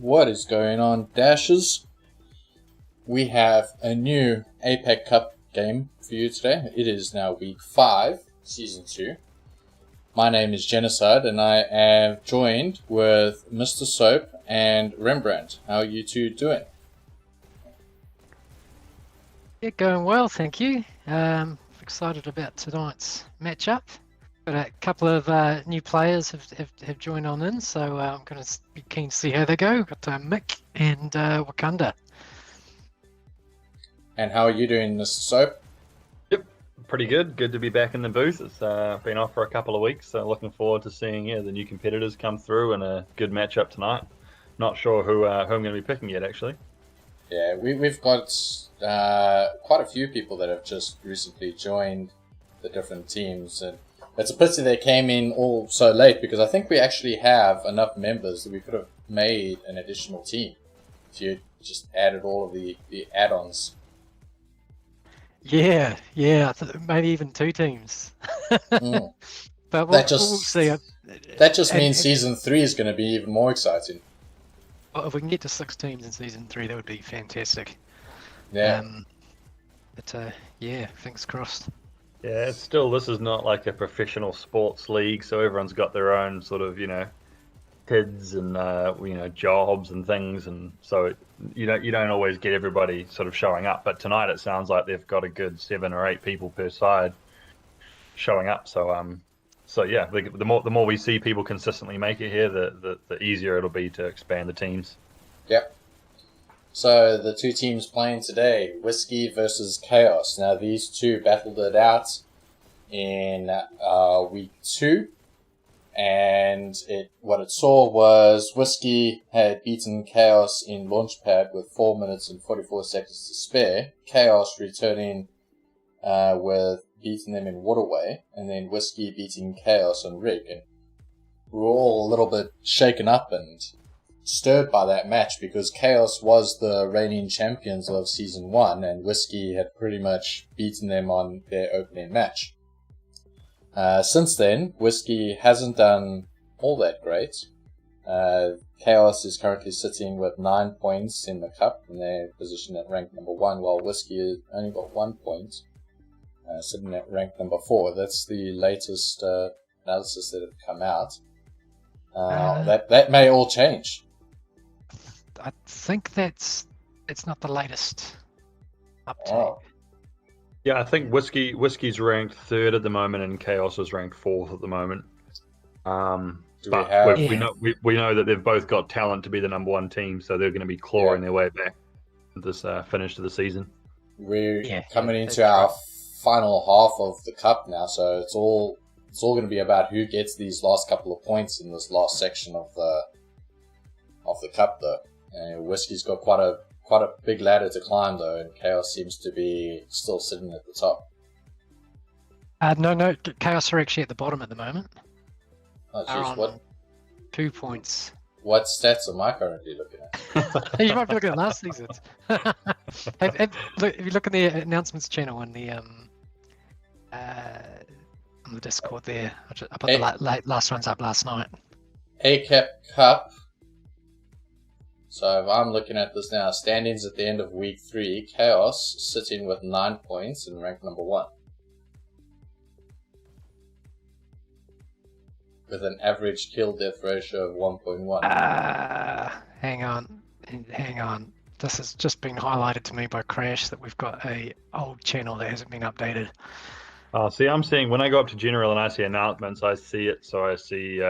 What is going on, Dashers? We have a new APAC Cup game for you today. It is now week 5, season 2. My name is Genocide and I am joined with Mr. Soap and Rembrandt. How are you two doing? Yeah, going well, thank you. Excited about tonight's matchup. Got a couple of new players have joined on in, so I'm going to be keen to see how they go. Got Mick and Wakanda. And how are you doing, Mr. Soap? Yep, pretty good. Good to be back in the booth. It's been off for a couple of weeks, so looking forward to seeing the new competitors come through and a good matchup tonight. Not sure who I'm going to be picking yet, actually. Yeah, we've got quite a few people that have just recently joined the different teams, and it's a pity they came in all so late because I think we actually have enough members that we could have made an additional team if you just added all of the add-ons. Yeah, maybe even 2 teams. Mm. But we'll see. That just means season 3 is going to be even more exciting. Well, if we can get to 6 teams in season 3, that would be fantastic. Yeah. Yeah, fingers crossed. Yeah, this is not like a professional sports league, so everyone's got their own sort of, kids and jobs and things, and so you don't always get everybody sort of showing up. But tonight it sounds like they've got a good 7 or 8 people per side showing up. So yeah, the more we see people consistently make it here, the easier it'll be to expand the teams. Yep. So the 2 teams playing today, WSKY versus KAOS. Now these 2 battled it out in week 2, and what it saw was WSKY had beaten KAOS in Launchpad with 4 minutes and 44 seconds to spare. KAOS returning with beating them in Waterway, and then WSKY beating KAOS on Rig. And we were all a little bit shaken up and stirred by that match because KAOS was the reigning champions of Season 1 and WSKY had pretty much beaten them on their opening match. Since then, WSKY hasn't done all that great. KAOS is currently sitting with 9 points in the cup and they're positioned at rank number 1 while WSKY has only got 1 point, sitting at rank number 4. That's the latest analysis that have come out. That may all change. I think it's not the latest update. Oh. Yeah, I think WSKY's ranked 3rd at the moment, and KAOS is ranked 4th at the moment. We know that they've both got talent to be the number 1 team, so they're going to be clawing their way back to this finish to the season. We're coming into our final half of the cup now, so it's all going to be about who gets these last couple of points in this last section of the cup, though. And WSKY's got quite a big ladder to climb, though, and KAOS seems to be still sitting at the top. No, KAOS are actually at the bottom at the moment. Oh, jeez, what? 2 points. What stats am I currently looking at? You might be looking at last season. If you look at the announcements channel on the Discord there, I put the last ones up last night. ACAP Cup. So if I'm looking at this now, standings at the end of week 3, KAOS sitting with 9 points and ranked number 1. With an average kill-death ratio of 1.1. Hang on. This has just been highlighted to me by Crash that we've got a old channel that hasn't been updated. Oh, see, I'm seeing, when I go up to general and I see announcements, I see it, so I see...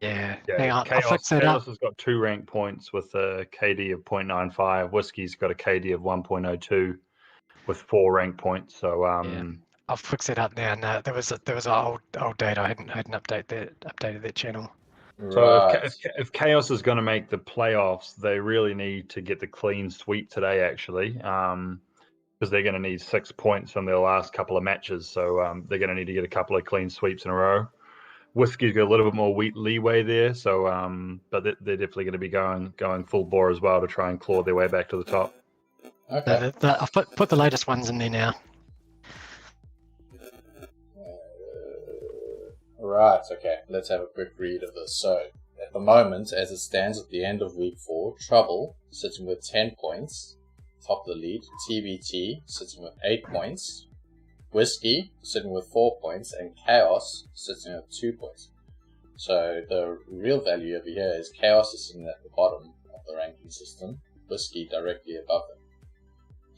Hang on, I'll fix that up. KAOS has got 2 rank points with a KD of 0.95. WSKY's got a KD of 1.02 with 4 rank points. So I'll fix it up now. No, there was an old data. I hadn't updated that channel. So if KAOS is going to make the playoffs, they really need to get the clean sweep today, actually, because they're going to need 6 points from their last couple of matches. So they're going to need to get a couple of clean sweeps in a row. WSKY's got a little bit more leeway there, so but they're definitely going to be going full bore as well to try and claw their way back to the top. Okay. I've put the latest ones in there now. Right, okay. Let's have a quick read of this. So, at the moment, as it stands at the end of week 4, Trouble sitting with 10 points, top of the lead. TBT sitting with 8 points. Whiskey sitting with 4 points, and KAOS sitting at 2 points. So the real value over here is KAOS is sitting at the bottom of the ranking system, Whiskey directly above them.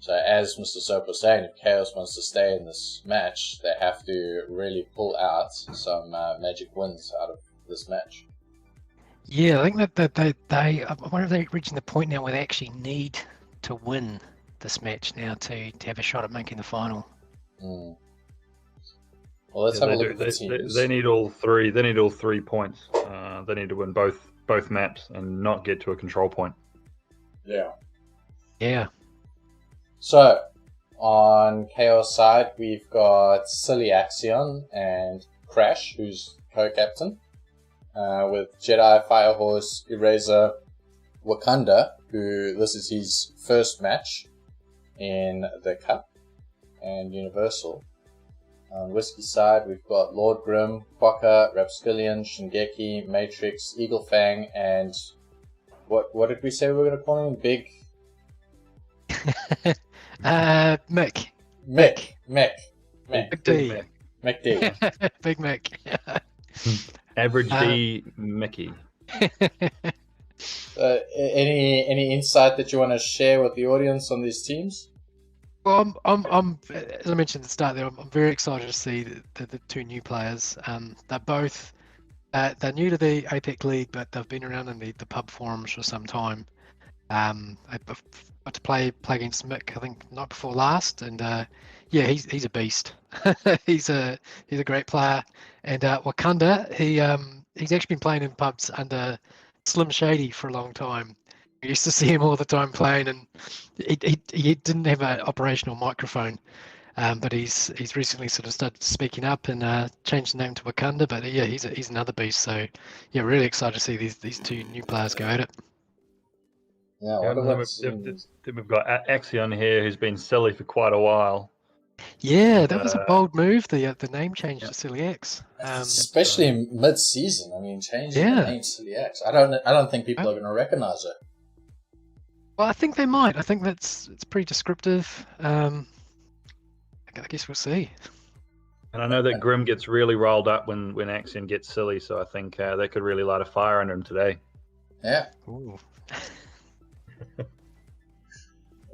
So as Mr. Soap was saying, if KAOS wants to stay in this match, they have to really pull out some magic wins out of this match. Yeah, I think that they I wonder if they're reaching the point now where they actually need to win this match now to have a shot at making the final. Well, let's have a look at the teams. They need all 3. They need all 3 points. They need to win both maps and not get to a control point. Yeah. So, on KAOS side, we've got Silly Axion and Crash, who's co-captain, with Jedi, Firehorse, Eraser, Wakanda, who this is his first match in the Cup, and Universal. On Whiskey side, we've got Lord Grim, Quokka, Rapskillion, Shingeki, Matrix, Eagle Fang, and what did we say we were going to call him? Big... Mick. Mick. Big D. Mick D. Big Mick. Average D Mickey. Any insight that you want to share with the audience on these teams? Well, I'm as I mentioned at the start there, I'm very excited to see the 2 new players. They're both they're new to the APAC League, but they've been around in the pub forums for some time. I got to play against Mick, I think night before last, and yeah, he's a beast. he's a great player, and Wakanda, he's actually been playing in pubs under Slim Shady for a long time. We used to see him all the time playing, and he didn't have an operational microphone, but he's recently sort of started speaking up and changed the name to Wakanda. But yeah, he's another beast. So yeah, really excited to see these 2 new players go at it. Yeah, then we've got Axion here, who's been silly for quite a while. Yeah, that was a bold move. The name change to Silly X, especially mid-season. I mean, changing the name Silly X. I don't think people are going to recognize it. Well, I think they might. I think it's pretty descriptive. I guess we'll see. And I know that Grim gets really riled up when Axion gets silly, so I think they could really light a fire under him today. Yeah. Ooh.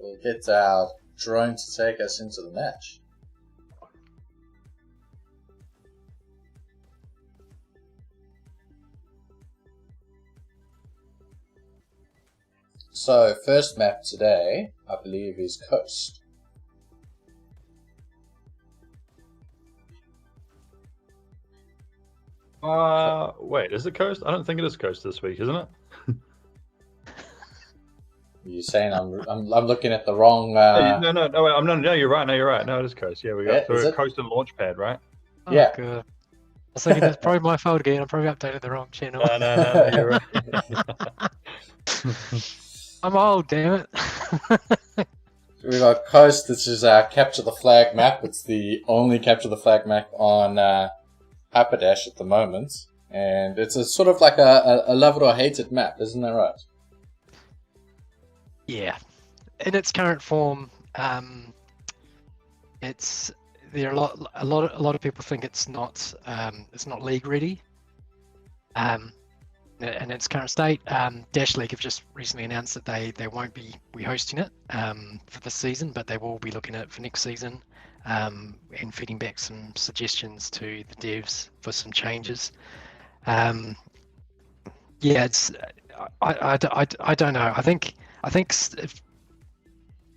We'll get our drone to take us into the match. So, first map today, I believe, is Coast. Wait, is it Coast? I don't think it is Coast this week, isn't it? You're saying I'm looking at the wrong... No, you're right. No, it is Coast. Yeah, we got Coast and Launchpad, right? Oh, yeah. God. I was thinking that's probably my fault again. I probably updated the wrong channel. No, you're right. I'm old, damn it. We got Coast, which is our capture the flag map. It's the only capture the flag map on Hyperdash at the moment, and it's a sort of like a loved or hated map, isn't that right? Yeah, in its current form, it's there are a lot of people think it's not league ready. In its current state, Dash League have just recently announced that they won't be hosting it for this season, but they will be looking at it for next season and feeding back some suggestions to the devs for some changes. Yeah, it's I don't know. I think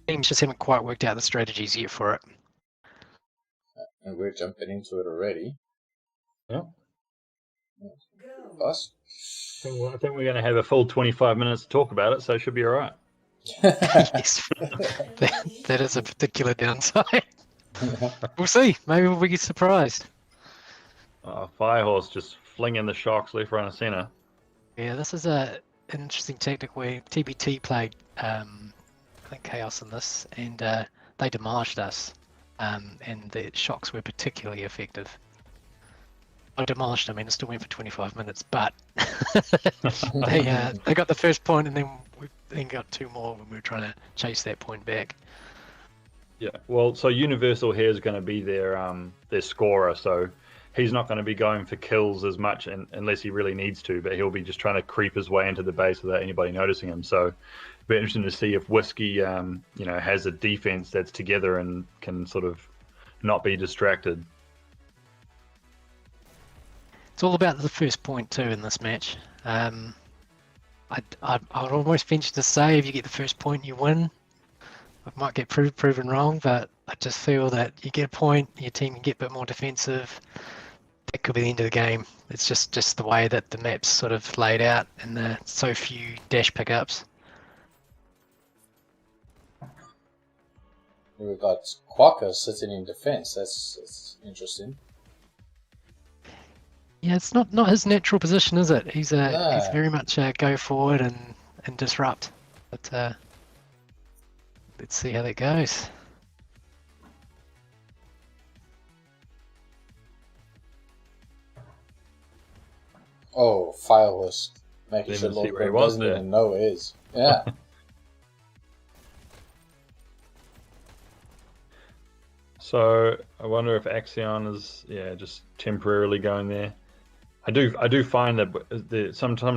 teams just haven't quite worked out the strategies yet for it. And we're jumping into it already. Yeah. Us. I think we're going to have a full 25 minutes to talk about it, so it should be all right. Yes, that is a particular downside. We'll see. Maybe we'll get surprised. Firehorse just flinging the shocks left, right, and center. Yeah, this is an interesting tactic where TBT played, I think, KAOS in this, and they demolished us, and the shocks were particularly effective. I demolished them and it still went for 25 minutes, but they got the first point and then we then got 2 more when we were trying to chase that point back. Yeah, well, so Universal here is going to be their scorer, so he's not going to be going for kills as much unless he really needs to, but he'll be just trying to creep his way into the base without anybody noticing him. So it'll be interesting to see if Whiskey, has a defense that's together and can sort of not be distracted. It's all about the first point too in this match. I'd almost venture to say if you get the first point, you win. I might get proven wrong, but I just feel that you get a point, your team can get a bit more defensive. That could be the end of the game. It's just the way that the map's sort of laid out and the so few dash pickups. We've got Quokka sitting in defense. That's interesting. Yeah, it's not his natural position, is it? He's very much a go forward and disrupt. But let's see how that goes. Oh, Firehorse making sure Lord Grim doesn't even know where he is. Yeah. So I wonder if Axion is just temporarily going there. I do find that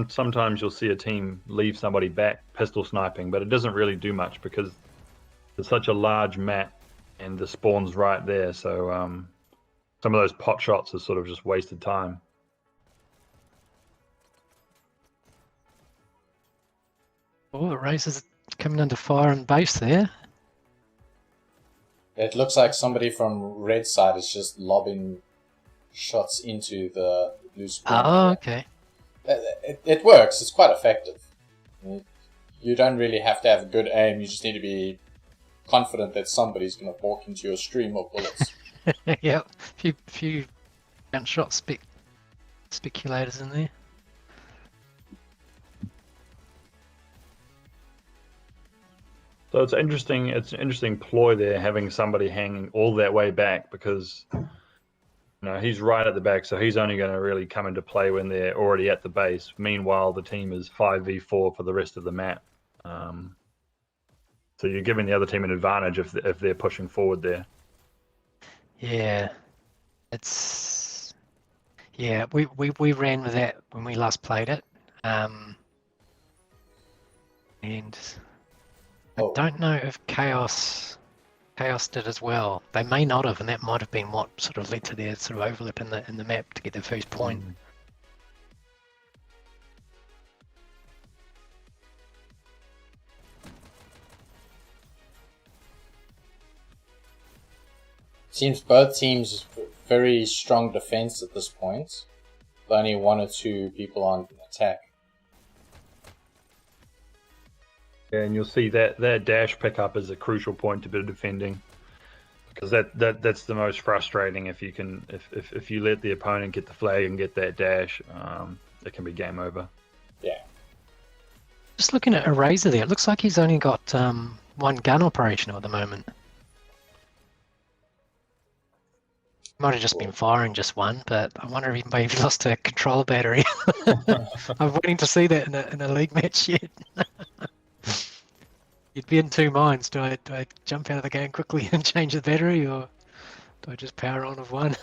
sometimes you'll see a team leave somebody back pistol sniping, but it doesn't really do much because it's such a large map and the spawn's right there. So some of those pot shots are sort of just wasted time. Oh, the race is coming under fire and base there. It looks like somebody from red side is just lobbing shots into the blue spawn. Oh, okay. It works. It's quite effective. You don't really have to have a good aim. You just need to be confident that somebody's going to walk into your stream of bullets. Yep. Few gunshot speculators in there. So it's interesting. It's an interesting ploy there, having somebody hanging all that way back because he's right at the back, so he's only going to really come into play when they're already at the base. Meanwhile, the team is 5v4 for the rest of the map. So you're giving the other team an advantage if they're pushing forward there. Yeah, we ran with that when we last played it, and I don't know if KAOS did as well. They may not have, and that might have been what sort of led to their sort of overlap in the map to get their first point. Seems both teams very strong defense at this point. But only 1 or 2 people on attack. Yeah, and you'll see that dash pickup is a crucial point to be defending, because that's the most frustrating. If you let the opponent get the flag and get that dash, it can be game over. Yeah. Just looking at Eraser there, it looks like he's only got 1 gun operational at the moment. Might have just been firing just 1, but I wonder if maybe he lost a control battery. I'm waiting to see that in a league match yet. You'd be in 2 minds. Do I jump out of the game quickly and change the battery, or do I just power on with 1?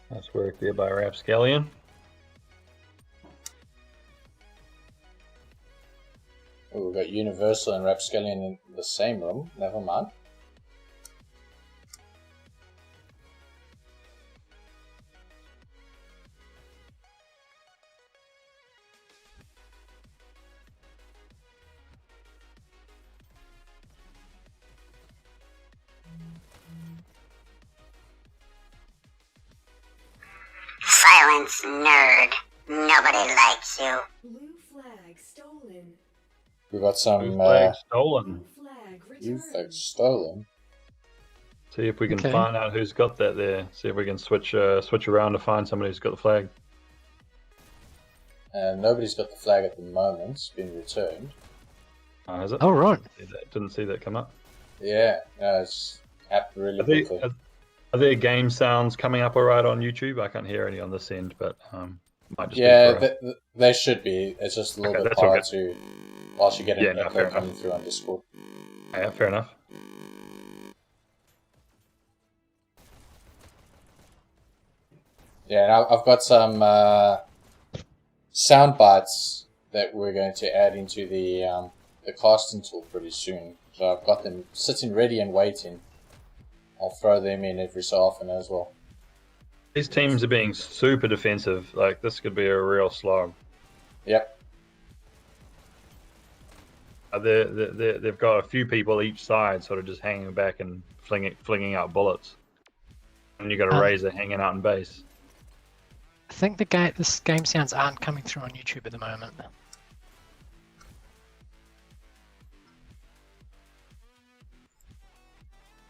Nice work there by Rapscallion. Oh, we've got Universal and Rapscallion in the same room. Never mind. Silence, nerd. Nobody likes you. Blue flag stolen. We've got some Blue flag stolen. Flag blue returned. flag stolen. See if we can Okay. find out who's got that there. See if we can switch around to find somebody who's got the flag. And nobody's got the flag at the moment. It's been returned. Oh, is it? Oh, right. Didn't see that come up. Yeah, no, it's happened really Are these, quickly. Are there game sounds coming up all right on YouTube? I can't hear any on this end, but might just Yeah, be for they should be. It's just a little Okay, bit that's all hard good. to, whilst you get an Yeah, no, fair echo coming enough. through on Discord. Yeah, fair enough. Yeah, and I've got some sound bites that we're going to add into the casting tool pretty soon. So I've got them sitting ready and waiting. I'll throw them in every so often as well. These teams are being super defensive. Like, this could be a real slog. Yep. They've got a few people each side sort of just hanging back and flinging out bullets. And you got a Razor hanging out in base. I think this game sounds aren't coming through on YouTube at the moment.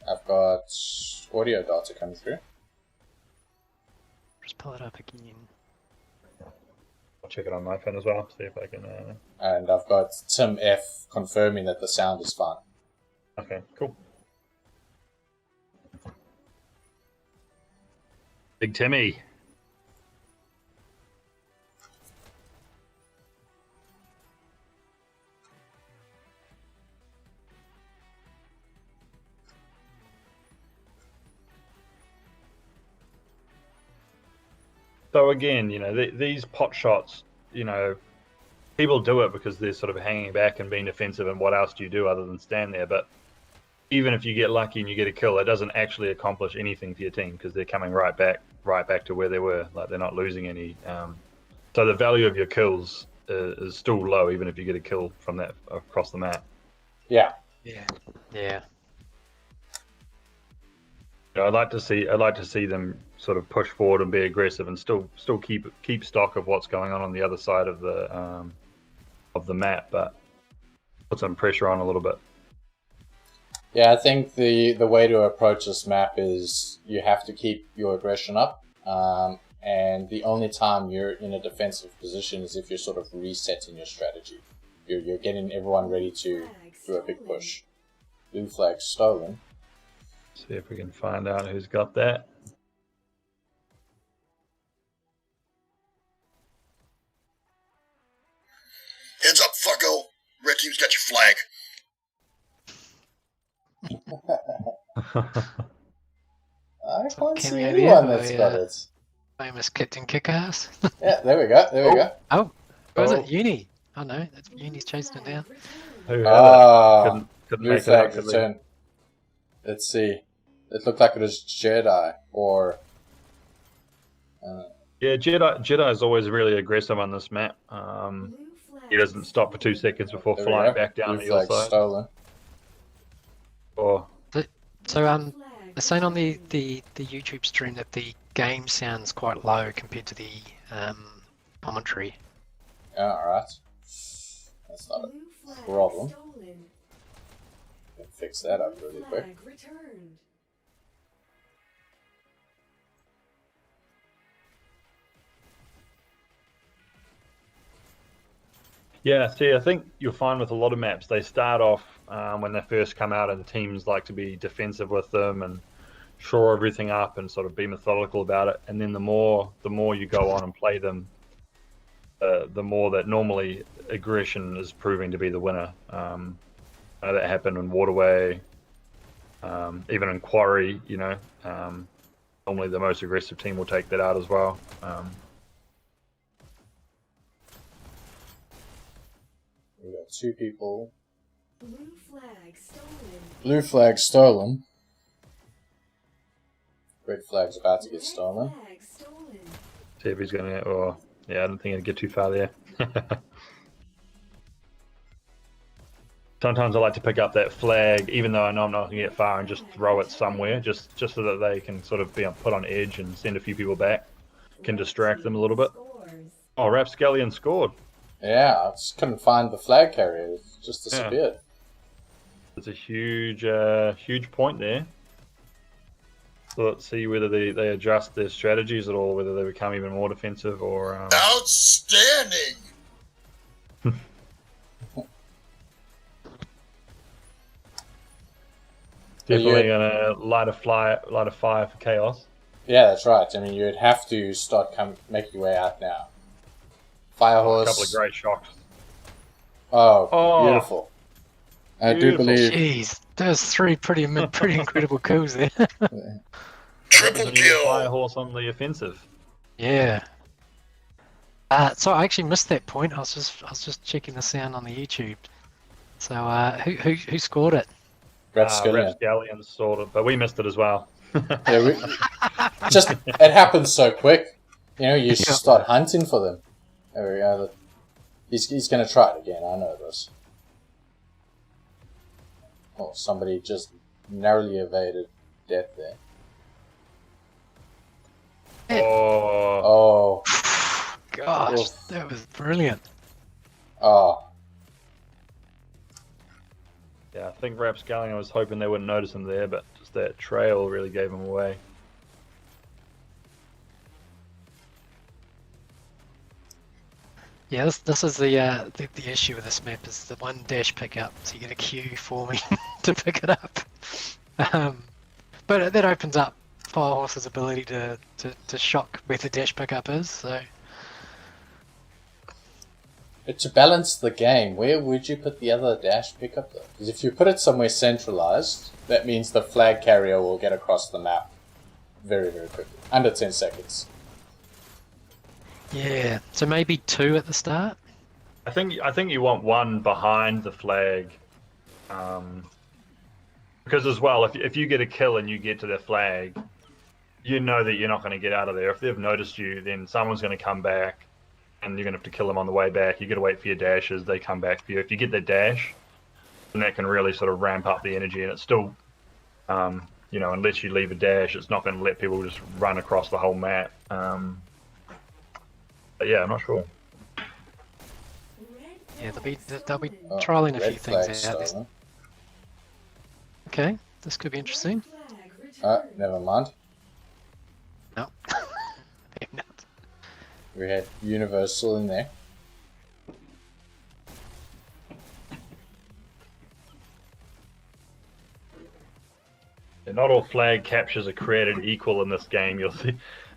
I've got audio data coming through. Just pull it up again. I'll check it on my phone as well, see if I can... And I've got Tim F confirming that the sound is fine. Okay, cool. Big Timmy. So again, you know, these pot shots, you know, people do it because they're sort of hanging back and being defensive, and what else do you do other than stand there? But even if you get lucky and you get a kill, it doesn't actually accomplish anything for your team because they're coming right back to where they were. Like, they're not losing any. So the value of your kills is still low, even if you get a kill from that across the map. Yeah. Yeah. Yeah. You know, I'd like to see them sort of push forward and be aggressive and still keep stock of what's going on the other side of the map, but put some pressure on a little bit. Yeah, I think the way to approach this map is you have to keep your aggression up, and the only time you're in a defensive position is if you're sort of resetting your strategy. You're getting everyone ready to do a big push. Blue flag stolen. See if we can find out who's got that. Heads up, fucko. Red team's got your flag. I can't see Cameo anyone there, that's got it. Famous Captain Kick-Ass. Yeah, there we go. There we go. Oh, what was Oh. it? Uni. Oh no, that's Uni's chasing it down. Who had it? Ah, Couldn't blue make it up, flag could they? return. Let's see. It looked like it was Jedi or. Yeah, Jedi is always really aggressive on this map. He doesn't stop for 2 seconds before There we flying go. back down Blue to your flag side. stolen. Or So they're saying on the YouTube stream that the game sounds quite low compared to the commentary. Yeah, alright. That's not a problem. Can fix that up really quick. yeah, see, I think you'll find with a lot of maps they start off when they first come out, and the teams like to be defensive with them and shore everything up and sort of be methodical about it. And then the more you go on and play them, the more that normally aggression is proving to be the winner. I know that happened in Waterway, even in Quarry. You know, normally the most aggressive team will take that out as well. We got two people. Blue flag stolen. Blue flag stolen. Red flag's about to get Red stolen. flag stolen. See if he's going to. Oh, yeah, I don't think he'd get too far there. Sometimes I like to pick up that flag, even though I know I'm not going to get far, and just throw it somewhere, just so that they can sort of be put on edge and send a few people back. Can distract them a little bit. Scores. Oh, Rapscallion scored. Yeah, I just couldn't find the flag carrier. It just disappeared. It's a huge, huge point there. So let's see whether they adjust their strategies at all, whether they become even more defensive or. Outstanding! Definitely gonna light a fire for chaos. Yeah, that's right. I mean, you'd have to start making your way out now. Firehorse. A couple of great shocks. Oh, beautiful. I do Beautiful. believe. Jeez, there's three pretty incredible kills there. Triple Representing the kill. Firehorse on the offensive. Yeah. So I actually missed that point. I was just checking the sound on the YouTube. So who scored it? Rapscallion sort of, but we missed it as well. Yeah, it happens so quick. You know, you start hunting for them. There we go. He's going to try it again. I know this. Oh, somebody just narrowly evaded death there. Oh. Gosh, Oof. that was brilliant. Oh. Yeah, I think Rapscallion, I was hoping they wouldn't notice him there, but just that trail really gave him away. Yeah, this is the issue with this map is the one dash pickup, so you get a queue forming to pick it up. But that opens up Firehorse's ability to shock where the dash pickup is. So But to balance the game, where would you put the other dash pickup though? Because if you put it somewhere centralized, that means the flag carrier will get across the map very, very quickly. Under 10 seconds. yeah, so maybe 2 at the start. I think you want one behind the flag, because as well, if you get a kill and you get to their flag, you know that you're not going to get out of there. If they've noticed you, then someone's going to come back, and you're going to have to kill them on the way back. You got to wait for your dashes; they come back for you. If you get the dash, then that can really sort of ramp up the energy, and it's still, you know, unless you leave a dash, it's not going to let people just run across the whole map. But yeah, I'm not sure. Yeah, they'll be trialing a red few things flag out. stolen. Okay, this could be interesting. Flag returned. Never mind. No. Maybe not. We had Universal in there. Yeah, not all flag captures are created equal in this game.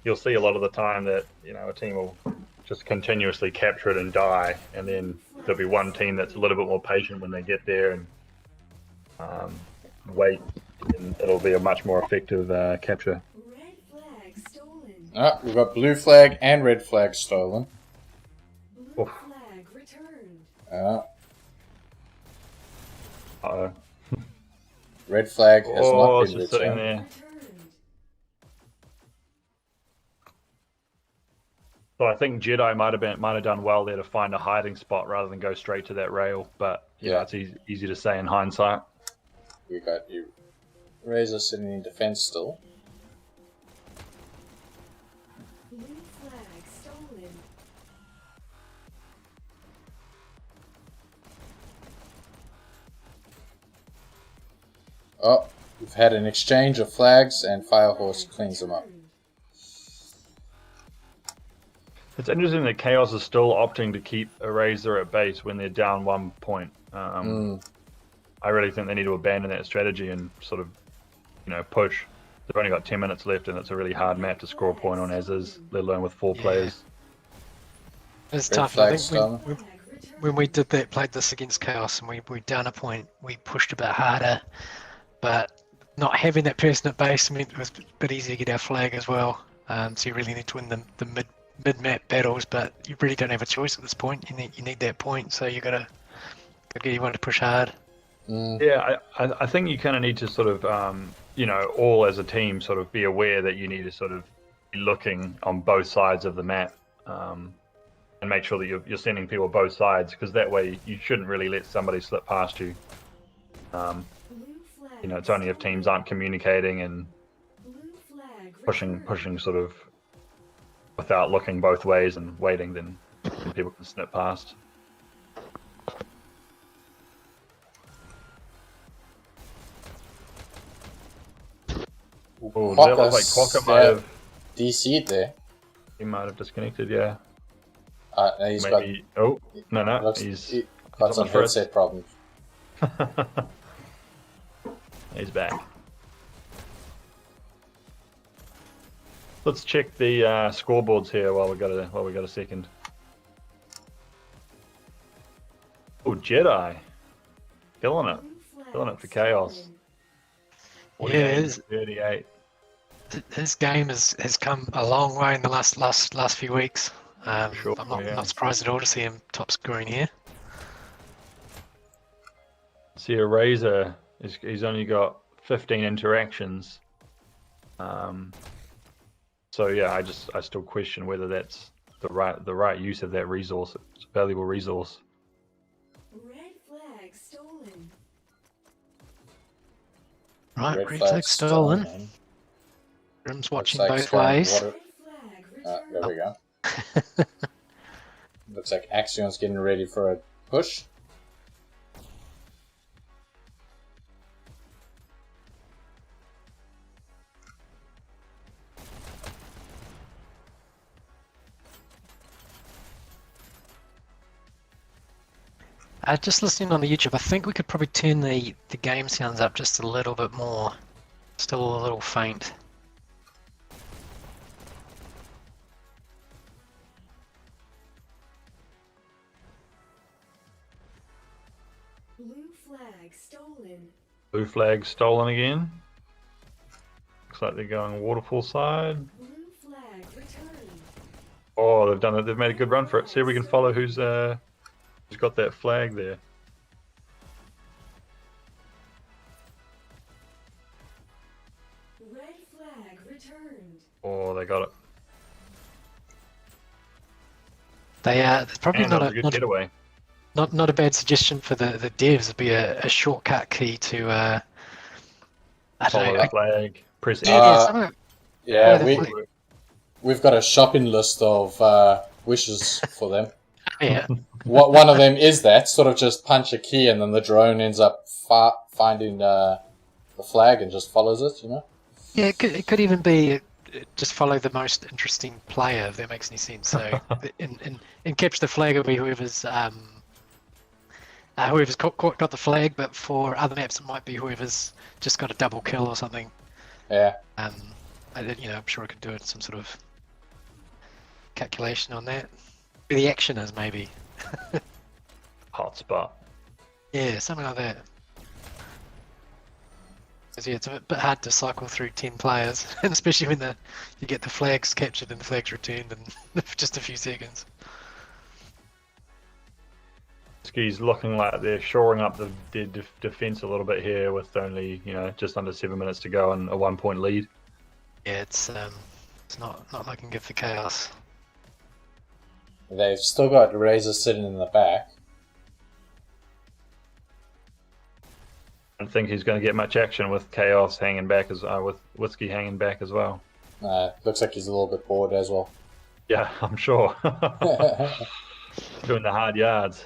You'll see a lot of the time that, you know, a team will just continuously capture it and die, and then there'll be one team that's a little bit more patient when they get there and wait, and it'll be a much more effective capture. Red flag stolen. We've got blue flag and red flag stolen. Blue Oof. flag returned. Uh-oh. Red flag has Oh, not it's been just sitting returned. there. Returned. So I think Jedi might have done well there to find a hiding spot rather than go straight to that rail. But yeah, it's easy to say in hindsight. We got you. Razor sitting in defense still. Blue flag stolen. Oh, we've had an exchange of flags and Firehorse cleans them up. Returned. It's interesting that Chaos is still opting to keep a Razor at base when they're down 1 point. I really think they need to abandon that strategy and sort of, you know, push. They've only got 10 minutes left, and it's a really hard map to score a point on as is, let alone with 4 players. It's Red tough. flag I think stolen. when we played this against Chaos and we down a point, we pushed a bit harder, but not having that person at base meant it was a bit easier to get our flag as well. So you really need to win the mid-map battles, but you really don't have a choice at this point. You need that point, so you gotta get everyone to push hard. Yeah, I think you kind of need to sort of, you know, all as a team sort of be aware that you need to sort of be looking on both sides of the map, and make sure that you're sending people both sides, because that way you shouldn't really let somebody slip past you. Blue flag. You know, it's only if teams aren't communicating and Blue flag pushing returned. sort of without looking both ways and waiting, then people can snip past. Oh, does that look like Quokka might have DC'd there. he might have disconnected? Yeah, No, he's maybe. Oh no, got, he's got some on the first. headset problems. He's back. Let's check the scoreboards here while we got a second. Oh, Jedi, killing it, Blue flag killing it for KAOS. stolen. 48 Yeah, to 38. his game has come a long way in the last few weeks. Sure, I'm yeah. not surprised at all to see him top scoring here. See, a Razor he's only got 15 interactions. So yeah, I still question whether that's the right use of that resource. It's a valuable resource. Red flag stolen. Right, Red red flag flag stolen. stolen. Grim's watching like both it's going ways. water- Red flag returned. There we go. Looks like Axion's getting ready for a push. Just listening on the YouTube, I think we could probably turn the game sounds up just a little bit more. Still a little faint. Blue flag stolen. Blue flag stolen again. Looks like they're going waterfall side. Blue flag returned. Oh, they've done it. They've made a good run for it. See if we can follow who's got that flag there. Red flag returned. Oh, they got it. It's probably And that not was a good getaway. not a bad suggestion for the devs. It'd be a shortcut key to I don't Follow know. the flag. Press Yeah, Enter. something like- Yeah, the we've got a shopping list of wishes for them. yeah. One of them is that sort of just punch a key and then the drone ends up finding the flag and just follows it. You know. Yeah, it could even be just follow the most interesting player, if that makes any sense. So in capture the flag, it'll be whoever's got the flag, but for other maps it might be whoever's just got a double kill or something. Yeah. I'm sure I could do it some sort of calculation on that. Where the action is maybe. Hotspot. Yeah, something like that. 'Cause, yeah, it's a bit hard to cycle through 10 players, and especially when you get the flags captured and the flags returned in just a few seconds. Ski's looking like they're shoring up the defense a little bit here with only just under 7 minutes to go and a 1-point lead. Yeah, it's not looking good for KAOS. They've still got Razor sitting in the back. I don't think he's going to get much action with KAOS hanging back with Whiskey hanging back as well. Looks like he's a little bit bored as well. Yeah, I'm sure. Doing the hard yards.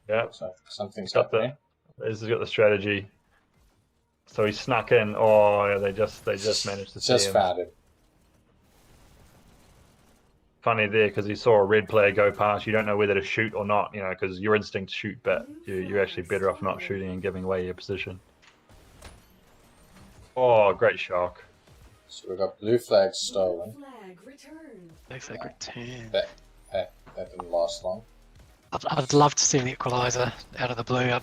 Yeah, So something's got happening. This has got the strategy. So he snuck in. Oh, yeah, they just managed to see Just him. found him. Funny there because he saw a red player go past. You don't know whether to shoot or not, because your instincts shoot, but you're actually better off not shooting and giving away your position. Oh, great shock. So we've got blue flag stolen. Blue flag returned. Looks like return. That didn't last long. I'd love to see an equaliser out of the blue. I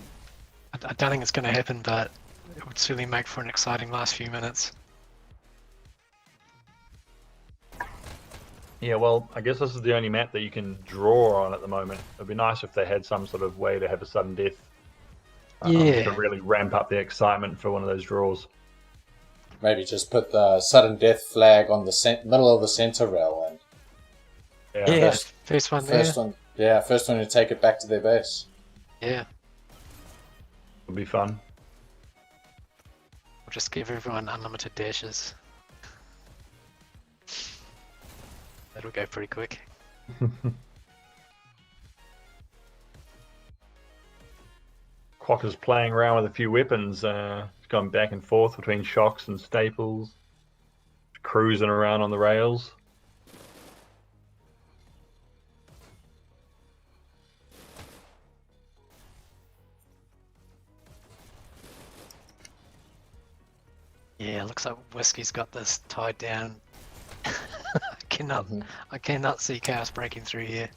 don't think it's going to happen, but it would certainly make for an exciting last few minutes. Yeah, well, I guess this is the only map that you can draw on at the moment. It'd be nice if they had some sort of way to have a sudden death. Yeah. To really ramp up the excitement for one of those draws. Maybe just put the sudden death flag on the middle of the center rail and Yeah, first one there. first one to take it back to their base. Yeah, Would be fun. we'll just give everyone unlimited dashes. That'll go pretty quick. Quokka's playing around with a few weapons. He's gone back and forth between shocks and staples. cruising around on the rails. Yeah, looks like Whiskey's got this tied down. I cannot, Mhm. I cannot see KAOS breaking through here.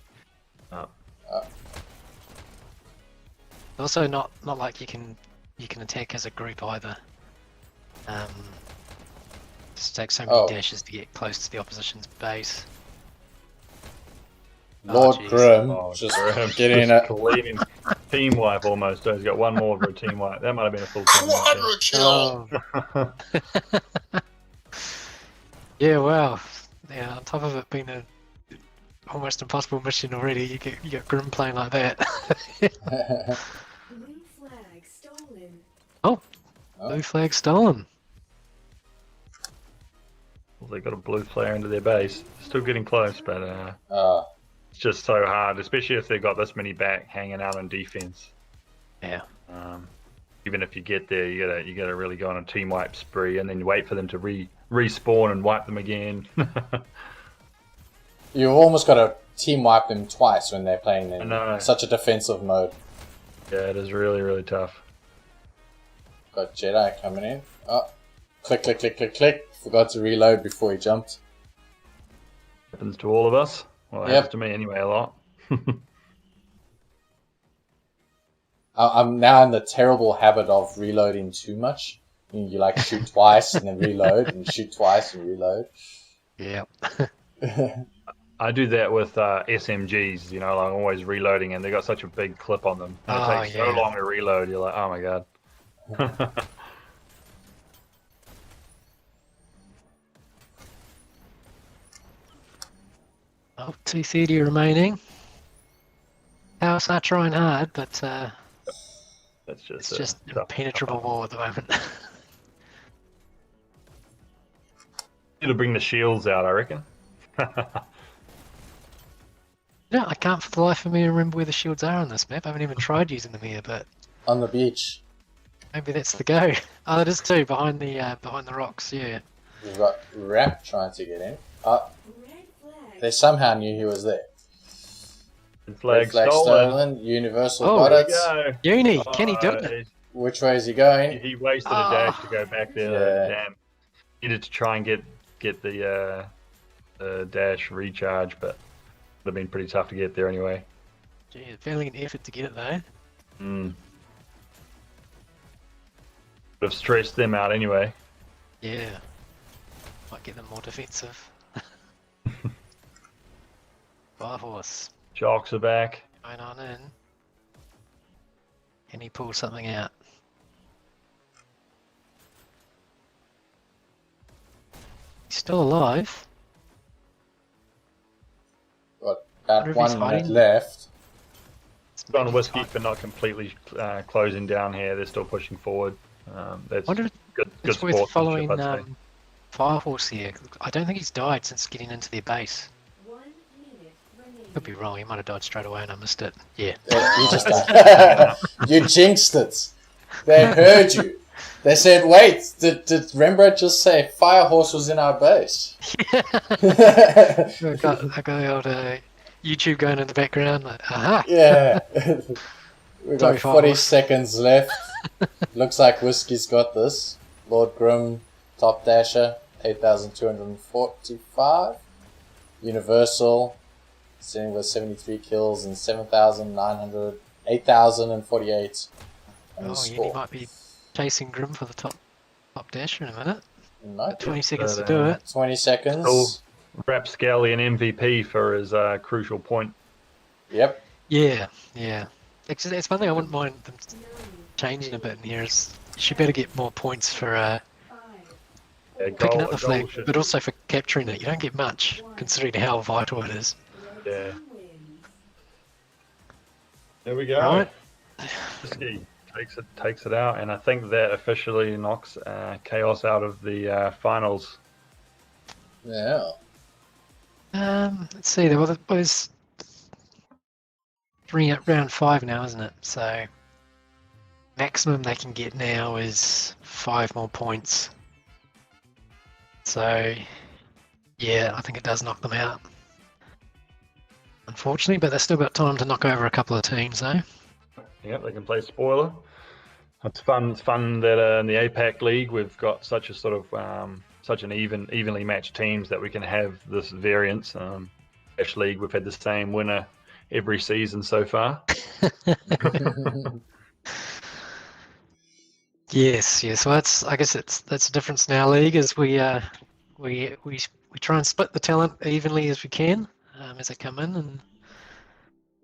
Also, not like you can attack as a group either. Just take so many Oh. dashes to get close to the opposition's base. Lord jeez. Grim Oh, just Graham getting just it. cleaning. Team wipe almost. He's got one more for a team wipe. That might have been a full team Quadra kill. Oh, yeah, wow. Yeah, on top of it being a almost impossible mission already, you get Grim playing like that. Blue flag stolen. Blue flag stolen. Well, they got a blue player into their base. Still getting close, but it's just so hard, especially if they've got this many back hanging out on defense. Yeah. Even if you get there, you gotta really go on a team wipe spree, and then you wait for them to respawn and wipe them again. You've almost got to team wipe them twice when they're playing I in know. such a defensive mode. Yeah, it is really, really tough. Got Jedi coming in. Oh, click, click, click, click, click. Forgot to reload before he jumped. Happens to all of us. Well, it Yep. happens to me anyway a lot. I'm now in the terrible habit of reloading too much. You like shoot twice and then reload, and shoot twice and reload. Yeah. I do that with SMGs, like I'm always reloading, and they got such a big clip on them. And Oh, it takes so yeah. long to reload, you're like, oh my god. Oh, 230 remaining. KAOS are trying hard, but That's it's just just tough. impenetrable wall at the moment. Need to bring the shields out, I reckon. No, I can't for the life of me remember where the shields are on this map. I haven't even tried using them here, but On the beach, maybe that's the go. Oh, it is too, behind the rocks, yeah. we've got Rap trying to get in. Oh, Red flag. they somehow knew he was there. Flag Red flag stolen. Universal Oh, got There it. we go. Uni, can he do it? he- Which way is he going? He wasted a dash to go back there. Yeah. Damn. Needed to try and get the dash recharge, but would have been pretty tough to get there anyway. Gee, feeling an effort to get it though. Would have stressed them out anyway. Yeah. Might get them more defensive. Fire horse. Jocks are back. Going on in. Can he pull something out? He's still alive. Got Wonder about if 1 he's minute hiding. left. It's Don maybe Whiskey time- for not completely closing down here. They're still pushing forward. That's Wonder if good it's worth sportsmanship, following I'd say. Firehorse here. I don't think he's died since getting into their base. 1 minute remaining. Could be wrong. He might have died straight away and I missed it. Yeah. You just you jinxed it. They heard you. They said, "Wait, did Rembrandt just say Firehorse was in our base?" I got the old YouTube going in the background. Like, aha! Yeah. We Sorry, got 40 Firehorse. seconds left. Looks like Whiskey's got this. Lord Grim, top dasher, 8,245. Universal, sitting with 73 kills and 8,048 on the Oh, score. Uni might be chasing Grim for the top dasher in a minute. Might be. 20 seconds to do it. 20 seconds. Cool. Rapscallion MVP for his crucial point. Yep. Yeah, yeah. Actually, it's one thing I wouldn't mind them 9, changing a bit in here. Is you should better get more points for 5, Yeah, picking goal- up the goal flag, should- but also for capturing it. You don't get much, considering how vital it is. Yeah. wins. There we go. Right. Whiskey takes it out, and I think that officially knocks KAOS out of the finals. Yeah. Let's see. There's round 5 now, isn't it? So maximum they can get now is 5 more points. So Yeah, I think it does knock them out. Unfortunately, but they've still got time to knock over a couple of teams, though. Yep, they can play spoiler. It's fun. It's fun that in the APAC league we've got such a sort of such an evenly matched teams that we can have this variance. Ash League, we've had the same winner every season so far. Yes. Well, I guess that's the difference in our league is we try and split the talent evenly as we can as they come in, and it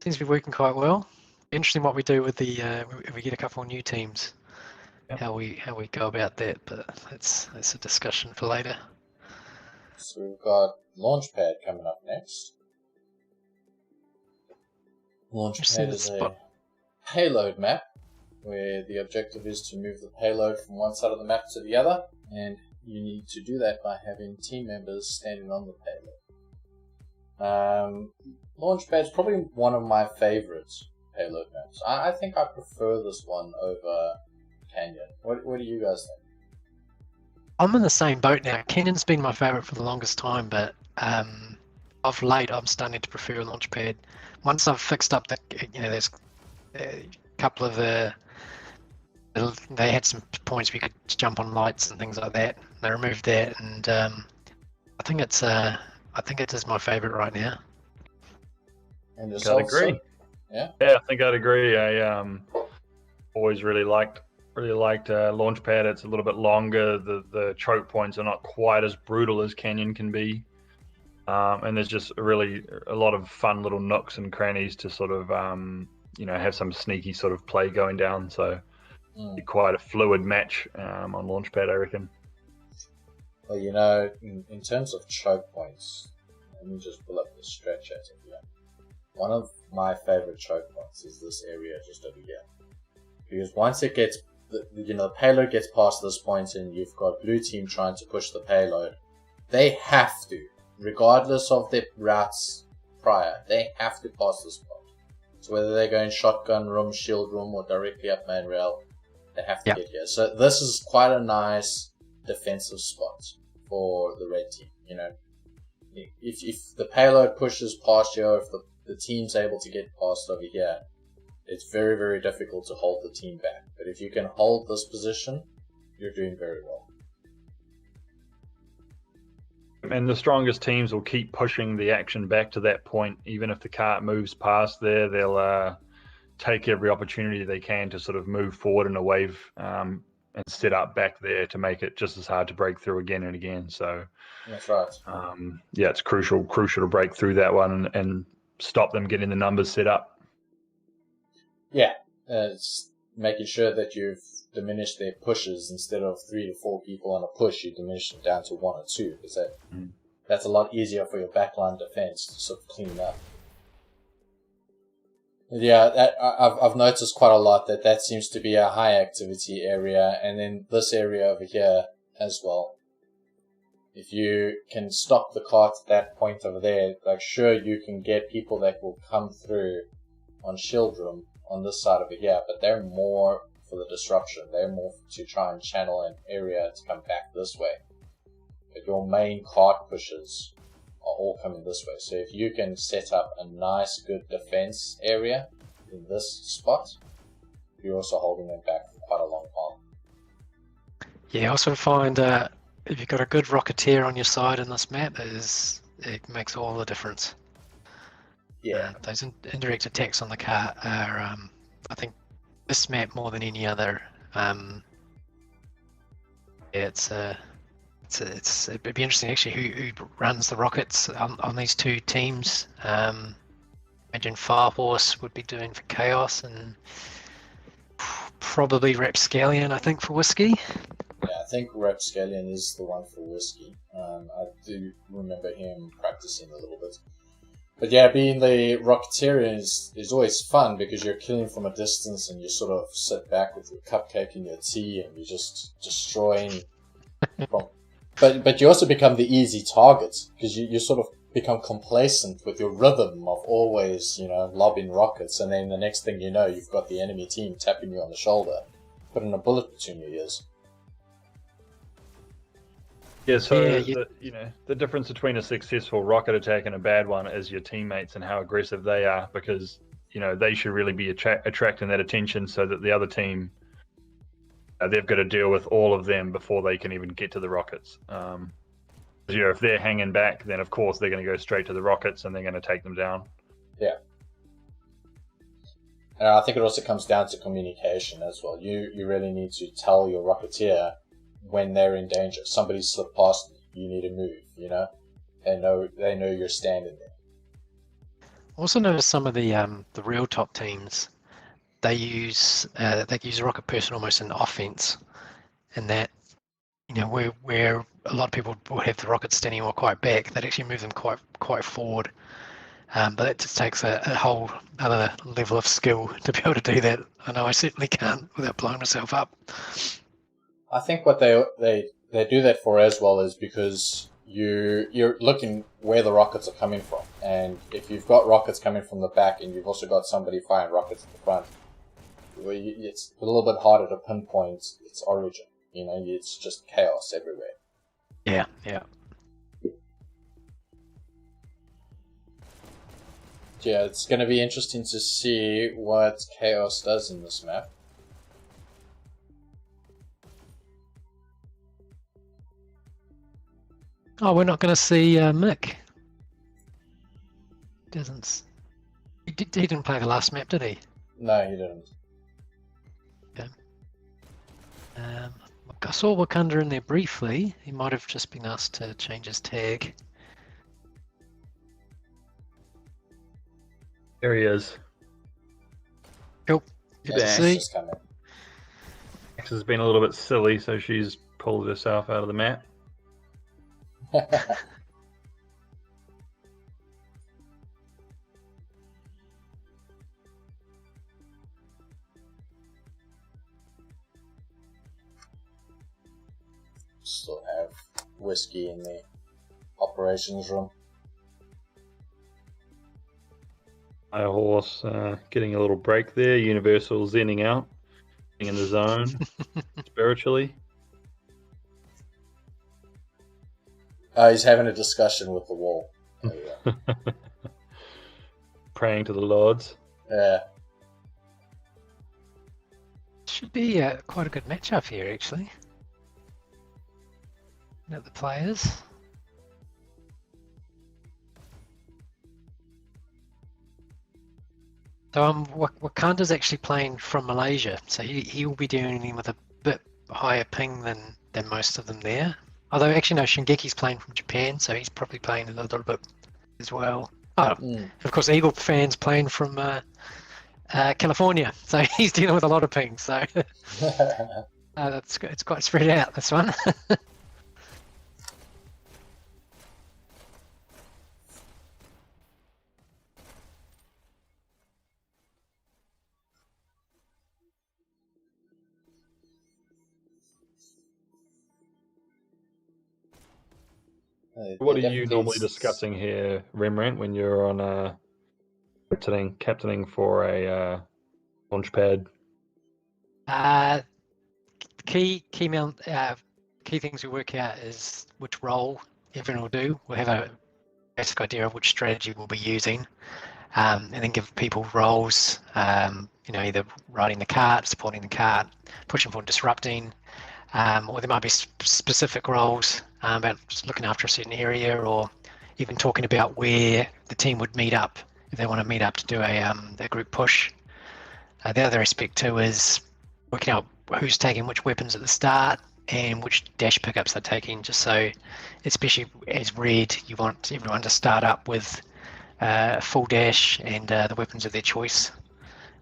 seems to be working quite well. Interesting what we do with the if we get a couple of new teams, Yep. how we go about that, but that's a discussion for later. So we've got Launchpad coming up next. Launchpad is a payload map where the objective is to move the payload from one side of the map to the other, and you need to do that by having team members standing on the payload. Launchpad's probably one of my favorite payload maps. I think I prefer this one over Canyon. What do you guys think? I'm in the same boat now. Canyon's been my favorite for the longest time, but of late I'm starting to prefer Launchpad. Once I've fixed up that, there's a couple of they had some points we could jump on lights and things like that. They removed that, and I think it is my favorite right now. And I'd agree. Yeah, I think I'd agree. I always really liked Launchpad. It's a little bit longer. The choke points are not quite as brutal as Canyon can be, and there's just really a lot of fun little nooks and crannies to sort of have some sneaky sort of play going down. So quite a fluid match on Launchpad, I reckon. Well, in terms of choke points, let me just pull up the stretch at it here. One of my favorite choke points is this area just over here. Because once it gets, the payload gets past this point and you've got blue team trying to push the payload, they have to, regardless of their routes prior, they have to pass this point. So whether they're going shotgun room, shield room, or directly up main rail, they have to get here. So this is quite a nice defensive spot for the red team. If the payload pushes past you, or if the team's able to get past over here, it's very, very difficult to hold the team back. But if you can hold this position, you're doing very well. And the strongest teams will keep pushing the action back to that point. Even if the cart moves past there, they'll take every opportunity they can to sort of move forward in a wave and set up back there to make it just as hard to break through again and again. So that's right. It's crucial to break through that one and stop them getting the numbers set up. Yeah, it's making sure that you've diminished their pushes. Instead of 3 to 4 people on a push, you diminish them down to 1 or 2, because that's a lot easier for your backline defense to sort of clean up. Yeah, I've noticed quite a lot that seems to be a high activity area, and then this area over here as well. If you can stop the cart at that point over there, sure, you can get people that will come through on shield room on this side over here, but they're more for the disruption. They're more to try and channel an area to come back this way. But your main cart pushes are all coming this way. So if you can set up a nice, good defense area in this spot, you're also holding them back for quite a long time. Yeah, I also find if you've got a good Rocketeer on your side in this map, it makes all the difference. Yeah. Those indirect attacks on the car are, I think, this map more than any other. It'd be interesting actually who runs the rockets on these two teams. Imagine Firehorse would be doing for KAOS, and probably Rapscallion, I think, for Whiskey. Yeah, I think Rapscallion is the one for Whiskey. I do remember him practicing a little bit. But yeah, being the Rocketeer is always fun because you're killing from a distance and you sort of sit back with your cupcake and your tea and you're just destroying. But you also become the easy target because you sort of become complacent with your rhythm of always, lobbing rockets, and then the next thing you know, you've got the enemy team tapping you on the shoulder, putting a bullet between your ears. Yeah, so Yeah, you- the difference between a successful rocket attack and a bad one is your teammates and how aggressive they are, because they should really be attracting that attention so that the other team, they've got to deal with all of them before they can even get to the rockets. If they're hanging back, then of course they're going to go straight to the rockets and they're going to take them down. Yeah. And I think it also comes down to communication as well. You really need to tell your Rocketeer when they're in danger. Somebody slipped past me. You need to move, They know you're standing there. Also notice some of the real top teams, they use a rocket person almost in offense, and that where a lot of people will have the rockets standing more quite back, they'd actually move them quite forward. But that just takes a whole other level of skill to be able to do that. I know I certainly can't without blowing myself up. I think what they do that for as well is because you're looking where the rockets are coming from, and if you've got rockets coming from the back and you've also got somebody firing rockets at the front, it's a little bit harder to pinpoint its origin. It's just chaos everywhere. Yeah. Yeah, it's going to be interesting to see what KAOS does in this map. Oh, we're not going to see Mick. He didn't play the last map, did he? No, he didn't. Okay. I saw Wakanda in there briefly. He might have just been asked to change his tag. There he is. Cool. Yeah, Good to it's see. just coming. Max has been a little bit silly, so she's pulled herself out of the map. Still have whiskey in the operations room. My horse getting a little break there. Universal zenning out, being in the zone spiritually. He's having a discussion with the wall. There we go. Praying to the Lords. Yeah. Should be quite a good matchup here, actually. At the players. So Wakanda's actually playing from Malaysia, so he will be dealing with a bit higher ping than most of them there. Although actually no, Shingeki's playing from Japan, so he's probably playing a little bit as well. Oh, of course, Eagle fan's playing from California, so he's dealing with a lot of ping. So it's quite spread out, this one. What are you normally discussing here, Rembrandt, when you're on captaining for a launch pad? Key things we work out is which role everyone will do. We'll have a basic idea of which strategy we'll be using, and then give people roles. Either riding the cart, supporting the cart, pushing forward, disrupting, or there might be specific roles about just looking after a certain area, or even talking about where the team would meet up if they want to meet up to do a group push. The other aspect too is working out who's taking which weapons at the start and which dash pickups they're taking, just so, especially as red, you want everyone to start up with full dash and the weapons of their choice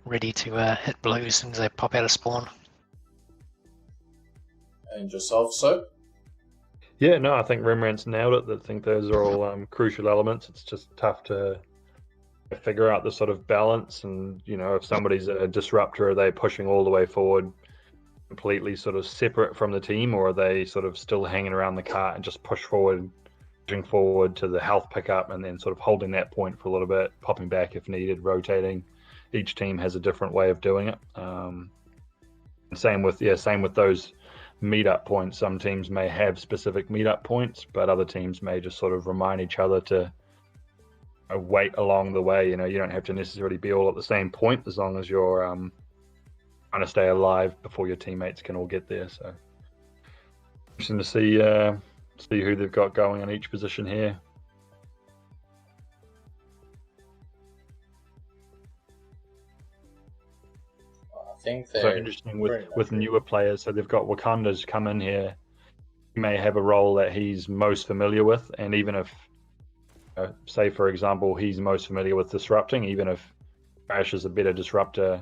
ready to hit blue as soon as they pop out of spawn. And yourself, so? Yeah, no, I think Rembrandt's nailed it. I think those are all crucial elements. It's just tough to figure out the sort of balance, and if somebody's a disruptor, are they pushing all the way forward, completely sort of separate from the team, or are they sort of still hanging around the cart and just pushing forward to the health pickup and then sort of holding that point for a little bit, popping back if needed, rotating. Each team has a different way of doing it. Same with those meetup points. Some teams may have specific meetup points, but other teams may just sort of remind each other to wait along the way. You don't have to necessarily be all at the same point as long as you're trying to stay alive before your teammates can all get there. So interesting to see who they've got going on each position here. I think So they're interesting very with much- newer players. So they've got Wakanda's come in here. He may have a role that he's most familiar with, and even if, say for example, he's most familiar with disrupting, even if Crash is a better disruptor,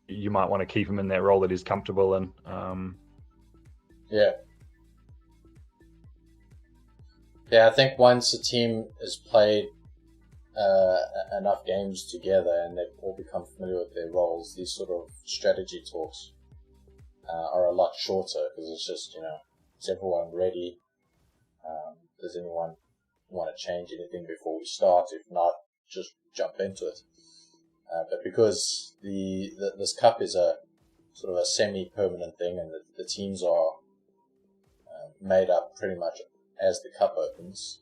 you might want to keep him in that role that he's comfortable in. Yeah. Yeah, I think once a team has played enough games together and they've all become familiar with their roles, these sort of strategy talks are a lot shorter because it's just, is everyone ready? Does anyone want to change anything before we start? If not, just jump into it. But because this cup is a sort of a semi-permanent thing and the teams are made up pretty much as the cup opens,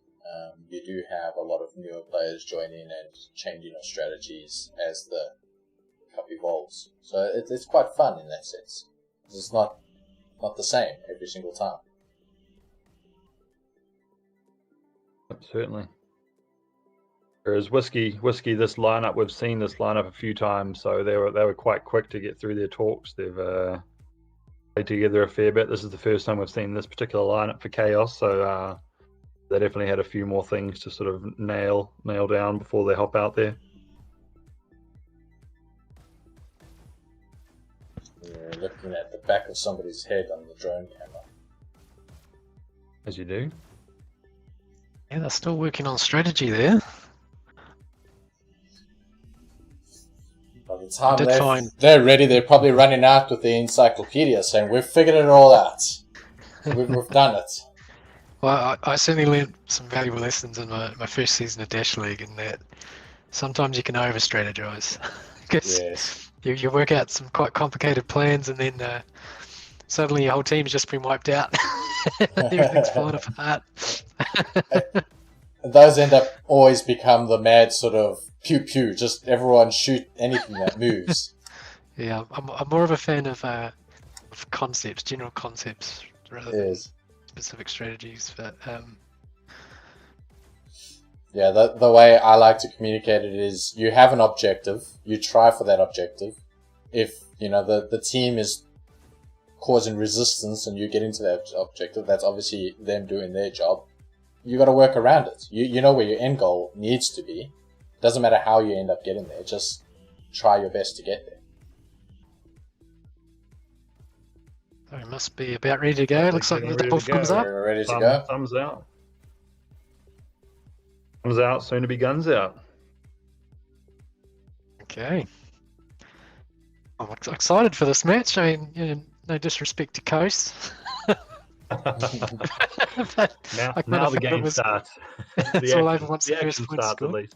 you do have a lot of newer players joining and changing of strategies as the cup evolves. So it's quite fun in that sense. It's not the same every single time. Certainly. Whereas whiskey, this lineup, we've seen this lineup a few times, so they were quite quick to get through their talks. They've played together a fair bit. This is the first time we've seen this particular lineup for KAOS, so they definitely had a few more things to sort of nail down before they hop out there. You're looking at the back of somebody's head on the drone camera. As you do. Yeah, they're still working on strategy there. By the time did find- they're ready, they're probably running out with the encyclopedia saying, "We've figured it all out. We've done it." Well, I certainly learned some valuable lessons in my first season of Dash League in that sometimes you can over-strategize. Because Yes. you work out some quite complicated plans and then suddenly your whole team's just been wiped out. Everything's falling apart. Those end up always become the mad sort of pew-pew, just everyone shoot anything that moves. Yeah, I'm more of a fan of concepts, general concepts, rather than Yes. specific strategies. But Yeah, the way I like to communicate it is you have an objective, you try for that objective. If, the team is causing resistance and you get into that objective, that's obviously them doing their job. You got to work around it. You know where your end goal needs to be. Doesn't matter how you end up getting there, just try your best to get there. we must be about ready to go. Looks like Getting the ready ball to go. thumbs up. We're ready to go. Thumbs out. Thumbs out, soon to be guns out. Okay. I'm excited for this match. I mean, no disrespect to KAOS. But Now, I kinda now the thought it game was- starts. it's all over once the action first point starts at scored. least.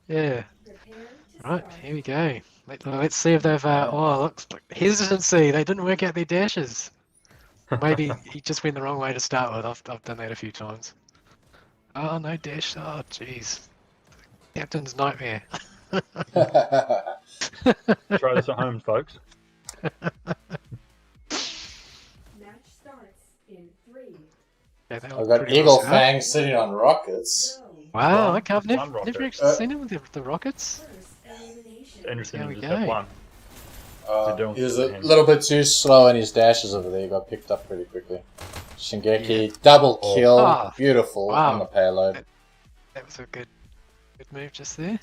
Yeah. Prepare to Right, start. here we go. Let's see if they've. Looks like hesitancy. They didn't work out their dashes. Maybe he just went the wrong way to start with. I've done that a few times. Oh, no dash. Oh, jeez. Captain's nightmare. Try this at home, folks. Match starts in 3, Yeah, they I've look got pretty Eagle well set up. Fang sitting on rockets. go. Wow, One- okay, I've one never rocket. actually seen him with the rockets. First elimination. Interesting There to we just have go. one. They're doing He was for a him. little bit too slow in his dashes over there. He got picked up pretty quickly. Shingeki, double kill. Ah, Beautiful wow. on the payload. That was a good move just there.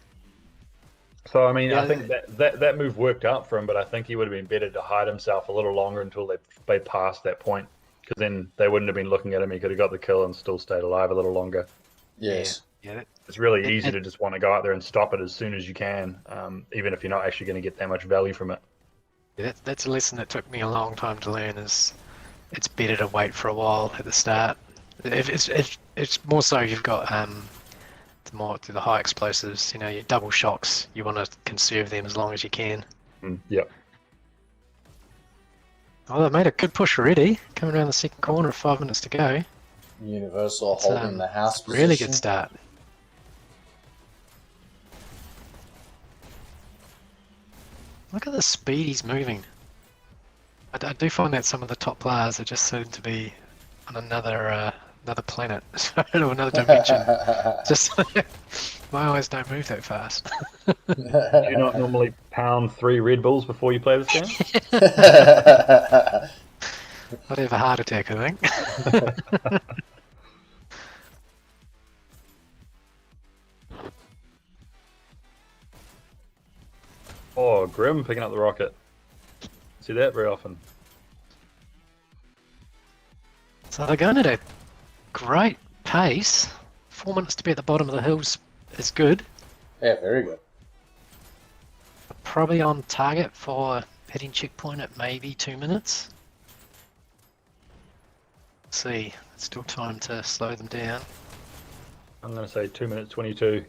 So I mean, Yeah. I think that move worked out for him, but I think he would have been better to hide himself a little longer until they passed that point, because then they wouldn't have been looking at him. He could have got the kill and still stayed alive a little longer. Yes. Yeah, It's really easy to just want to go out there and stop it as soon as you can, even if you're not actually going to get that much value from it. that's a lesson that took me a long time to learn. Is it's better to wait for a while at the start. If it's more so you've got the high explosives. Your double shocks. You want to conserve them as long as you can. Yep. Oh, they've made a good push already. Coming around the second corner with 5 minutes to go. Universal It's, holding the house it's a really position. good start. Look at the speed he's moving. I do find that some of the top players are just seem to be on another planet, or another dimension. Just my eyes don't move that fast. Do you not normally pound 3 Red Bulls before you play this game? I'd have a heart attack, I think. Oh, Grim picking up the rocket. See that very often. So they're going at a great pace. 4 minutes to be at the bottom of the hills is good. Yeah, very good. Probably on target for hitting checkpoint at maybe 2 minutes. Let's see, still time to slow them down. I'm going to say 2 minutes 22.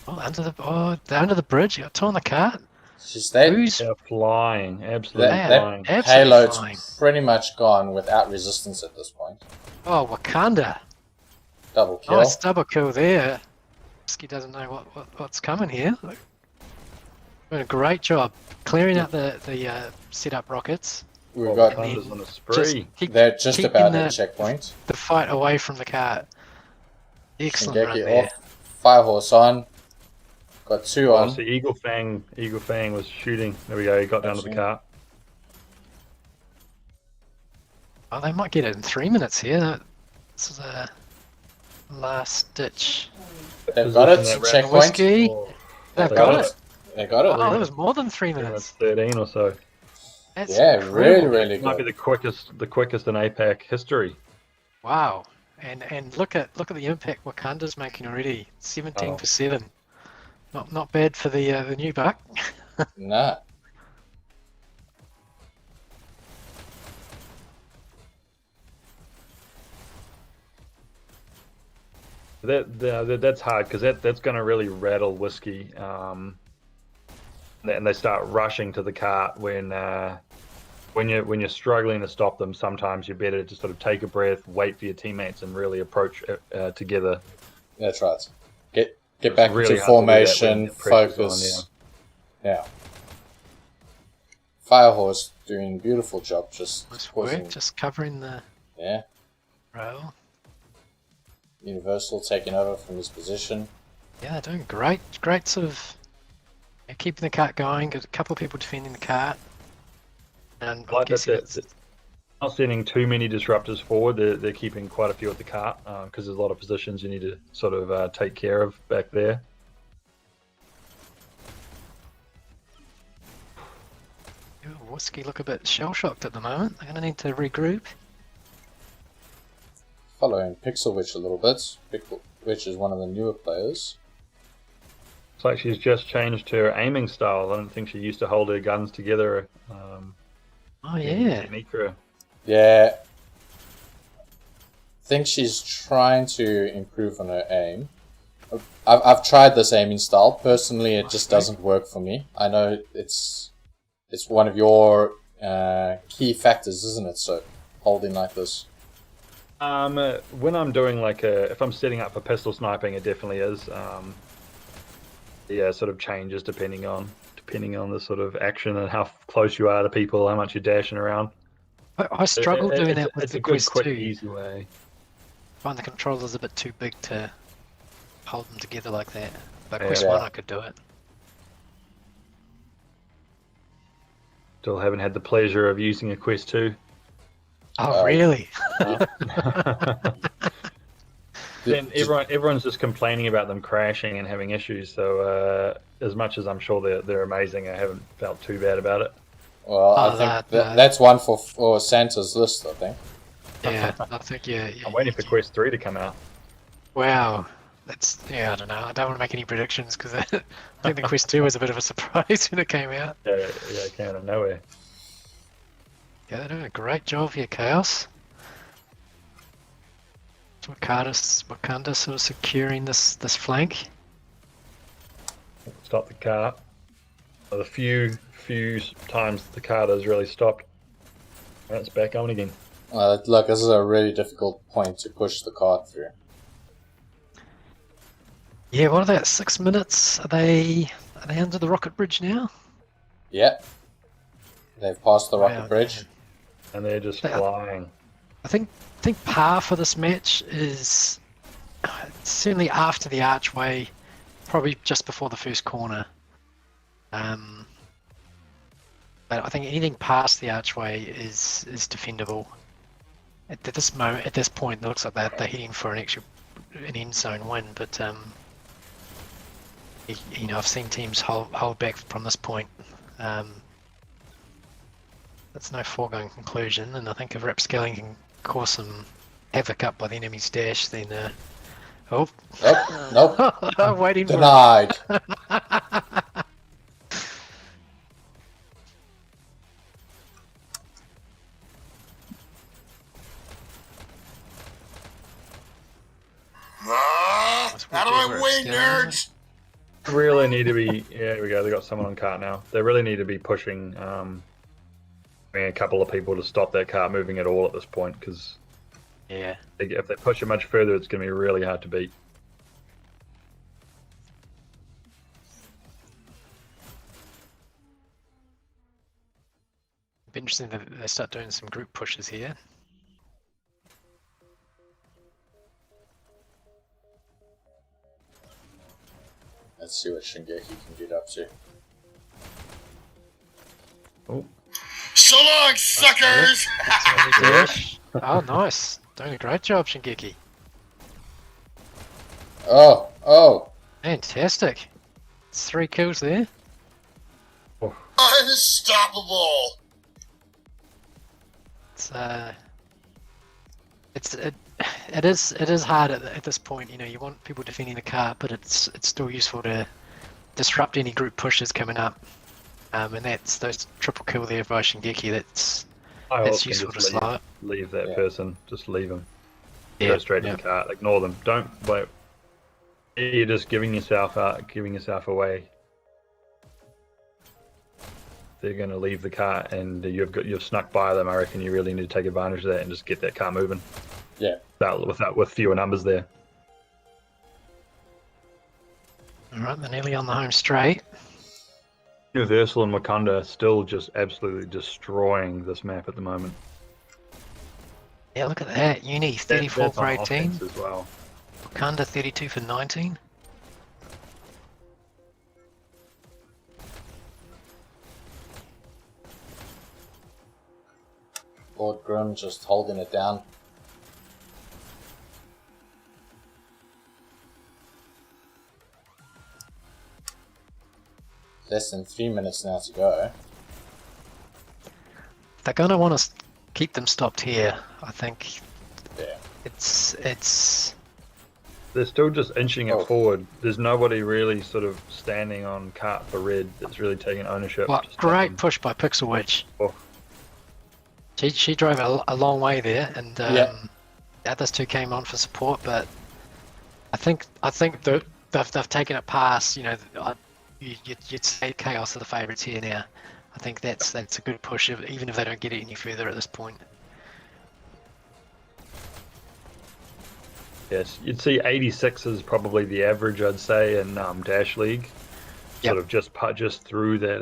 Oh, they're under the bridge. You got 2 on the cart. Just that, Who's They're flying, absolutely that, flying. that Absolutely payload's flying. pretty much gone without resistance at this point. Oh, Wakanda. Double kill. Nice double kill there. Ski doesn't know what's coming here. Doing a great job clearing out the setup rockets. We've Oh, got Wakanda's on a Just spree. they're just keeping about the, at checkpoint. the fight away from the cart. Excellent run Shingeki there. off. 5 horse on. Got 2 Oh, on. so Eagle Fang was shooting. There we go, he got down to the car. Oh, they might get it in 3 minutes here. This is a last ditch. They've got it. Position that Checkpoint. Whiskey. Oh, They've They got it. They got it. Oh, that was more than 3 minutes minutes. 13 or so. That's Yeah, incredible. really, really Might be good. the quickest in APAC history. Wow. And look at the impact Wakanda's making already. 17 for 7. Not bad for the new buck. Nah. That's hard because that's going to really rattle Whiskey, and they start rushing to the cart when you're struggling to stop them. Sometimes you're better to sort of take a breath, wait for your teammates, and really approach together. That's right. Get back really into hard to do that when formation, the pressure's focus. Yeah. Firehorse doing a beautiful job just Nice causing, work, just covering the yeah. rail. Universal taking over from his position. Yeah, they're doing great. Great sort of keeping the cart going. Got a couple of people defending the cart. And I'm Like guessing that's not sending too many disruptors forward. They're keeping quite a few at the cart because there's a lot of positions you need to sort of take care of back there. Whiskey look a bit shell-shocked at the moment. They're going to need to regroup. Following Pixel Witch a little bit. Pixel Witch is one of the newer players. It's like she's just changed her aiming style. I don't think she used to hold her guns together. Oh, yeah. Micro. Yeah. I think she's trying to improve on her aim. I've tried this aiming style. Personally, it just doesn't work for me. I know it's one of your key factors, isn't it? So holding like this. When I'm doing if I'm setting up for pistol sniping, it definitely is. Yeah, sort of changes depending on the sort of action and how close you are to people, how much you're dashing around. I struggle doing that with it's the a good, Quest quick, 2. easy way. Find the controllers a bit too big to hold them together like that. But Yeah. Quest 1 I could do it. Still haven't had the pleasure of using a Quest 2. Oh, really? Then everyone's just complaining about them crashing and having issues. So as much as I'm sure they're amazing, I haven't felt too bad about it. Well, I Oh, think that- that's one for Santa's list, I think. Yeah, I think, yeah. I'm waiting for Quest 3 to come out. Wow. That's, yeah, I don't know. I don't want to make any predictions because I think the Quest 2 was a bit of a surprise when it came out. Yeah, it came out of nowhere. Yeah, they're doing a great job here, KAOS. Wakanda sort of securing this flank. Stop the car. The few times the card has really stopped. And it's back on again. Look, this is a really difficult point to push the cart through. Yeah, what are they at 6 minutes? Are they under the rocket bridge now? Yeah. They've passed the Wow, rocket bridge. man. And they're just They are- flying. I think par for this match is certainly after the archway, probably just before the first corner. But I think anything past the archway is defendable. At this point, it looks like they're heading for an end zone win. But you know, I've seen teams hold back from this point. That's no foregone conclusion, and I think if Rapscaling can cause some havoc up by the enemy's dash, then Nope. Nope. waiting for Denied. Out of my way, nerds! Really need to be. Yeah, here we go. They got someone on cart now. They really need to be pushing. A couple of people to stop that cart moving at all at this point, because Yeah. if they push it much further, it's going to be really hard to beat. Be interesting that they start doing some group pushes here. Let's see what Shingeki can get up to. Oh, So long, suckers! Dash. Oh, nice. Doing a great job, Shingeki. Oh. Fantastic. It's 3 kills there. Unstoppable! It is hard at this point. You know, you want people defending the car, but it's still useful to disrupt any group pushes coming up. And that's those triple kill there by Shingeki. That's useful to slow it. leave that Yeah. person. Just leave them. Yeah, Go straight to yeah. the cart. Ignore them. Don't wait. You're just giving yourself away. They're going to leave the cart, and you've snuck by them. I reckon you really need to take advantage of that and just get that car moving. Yeah. With fewer numbers there. All right, they're nearly on the home straight. Universal and Wakanda are still just absolutely destroying this map at the moment. Yeah, look at that. Uni 34 That's for on 18. offense as well. Wakanda 32 for 19. Lord Grim just holding it down. Less than 3 minutes now to go. They're going to want to keep them stopped here. I think Yeah. it's They're still just inching Oh. it forward. There's nobody really sort of standing on cart for red that's really taking ownership. well, Just great nothing. push by Pixel Witch. Oh. She drove a long way there, and Yeah. the others two came on for support. But I think they've taken it past. You know, you'd say KAOS are the favourites here now. I think that's a good push, even if they don't get it any further at this point. Yes, you'd see 86 is probably the average, I'd say, in Dash League. Yep. Sort of just through that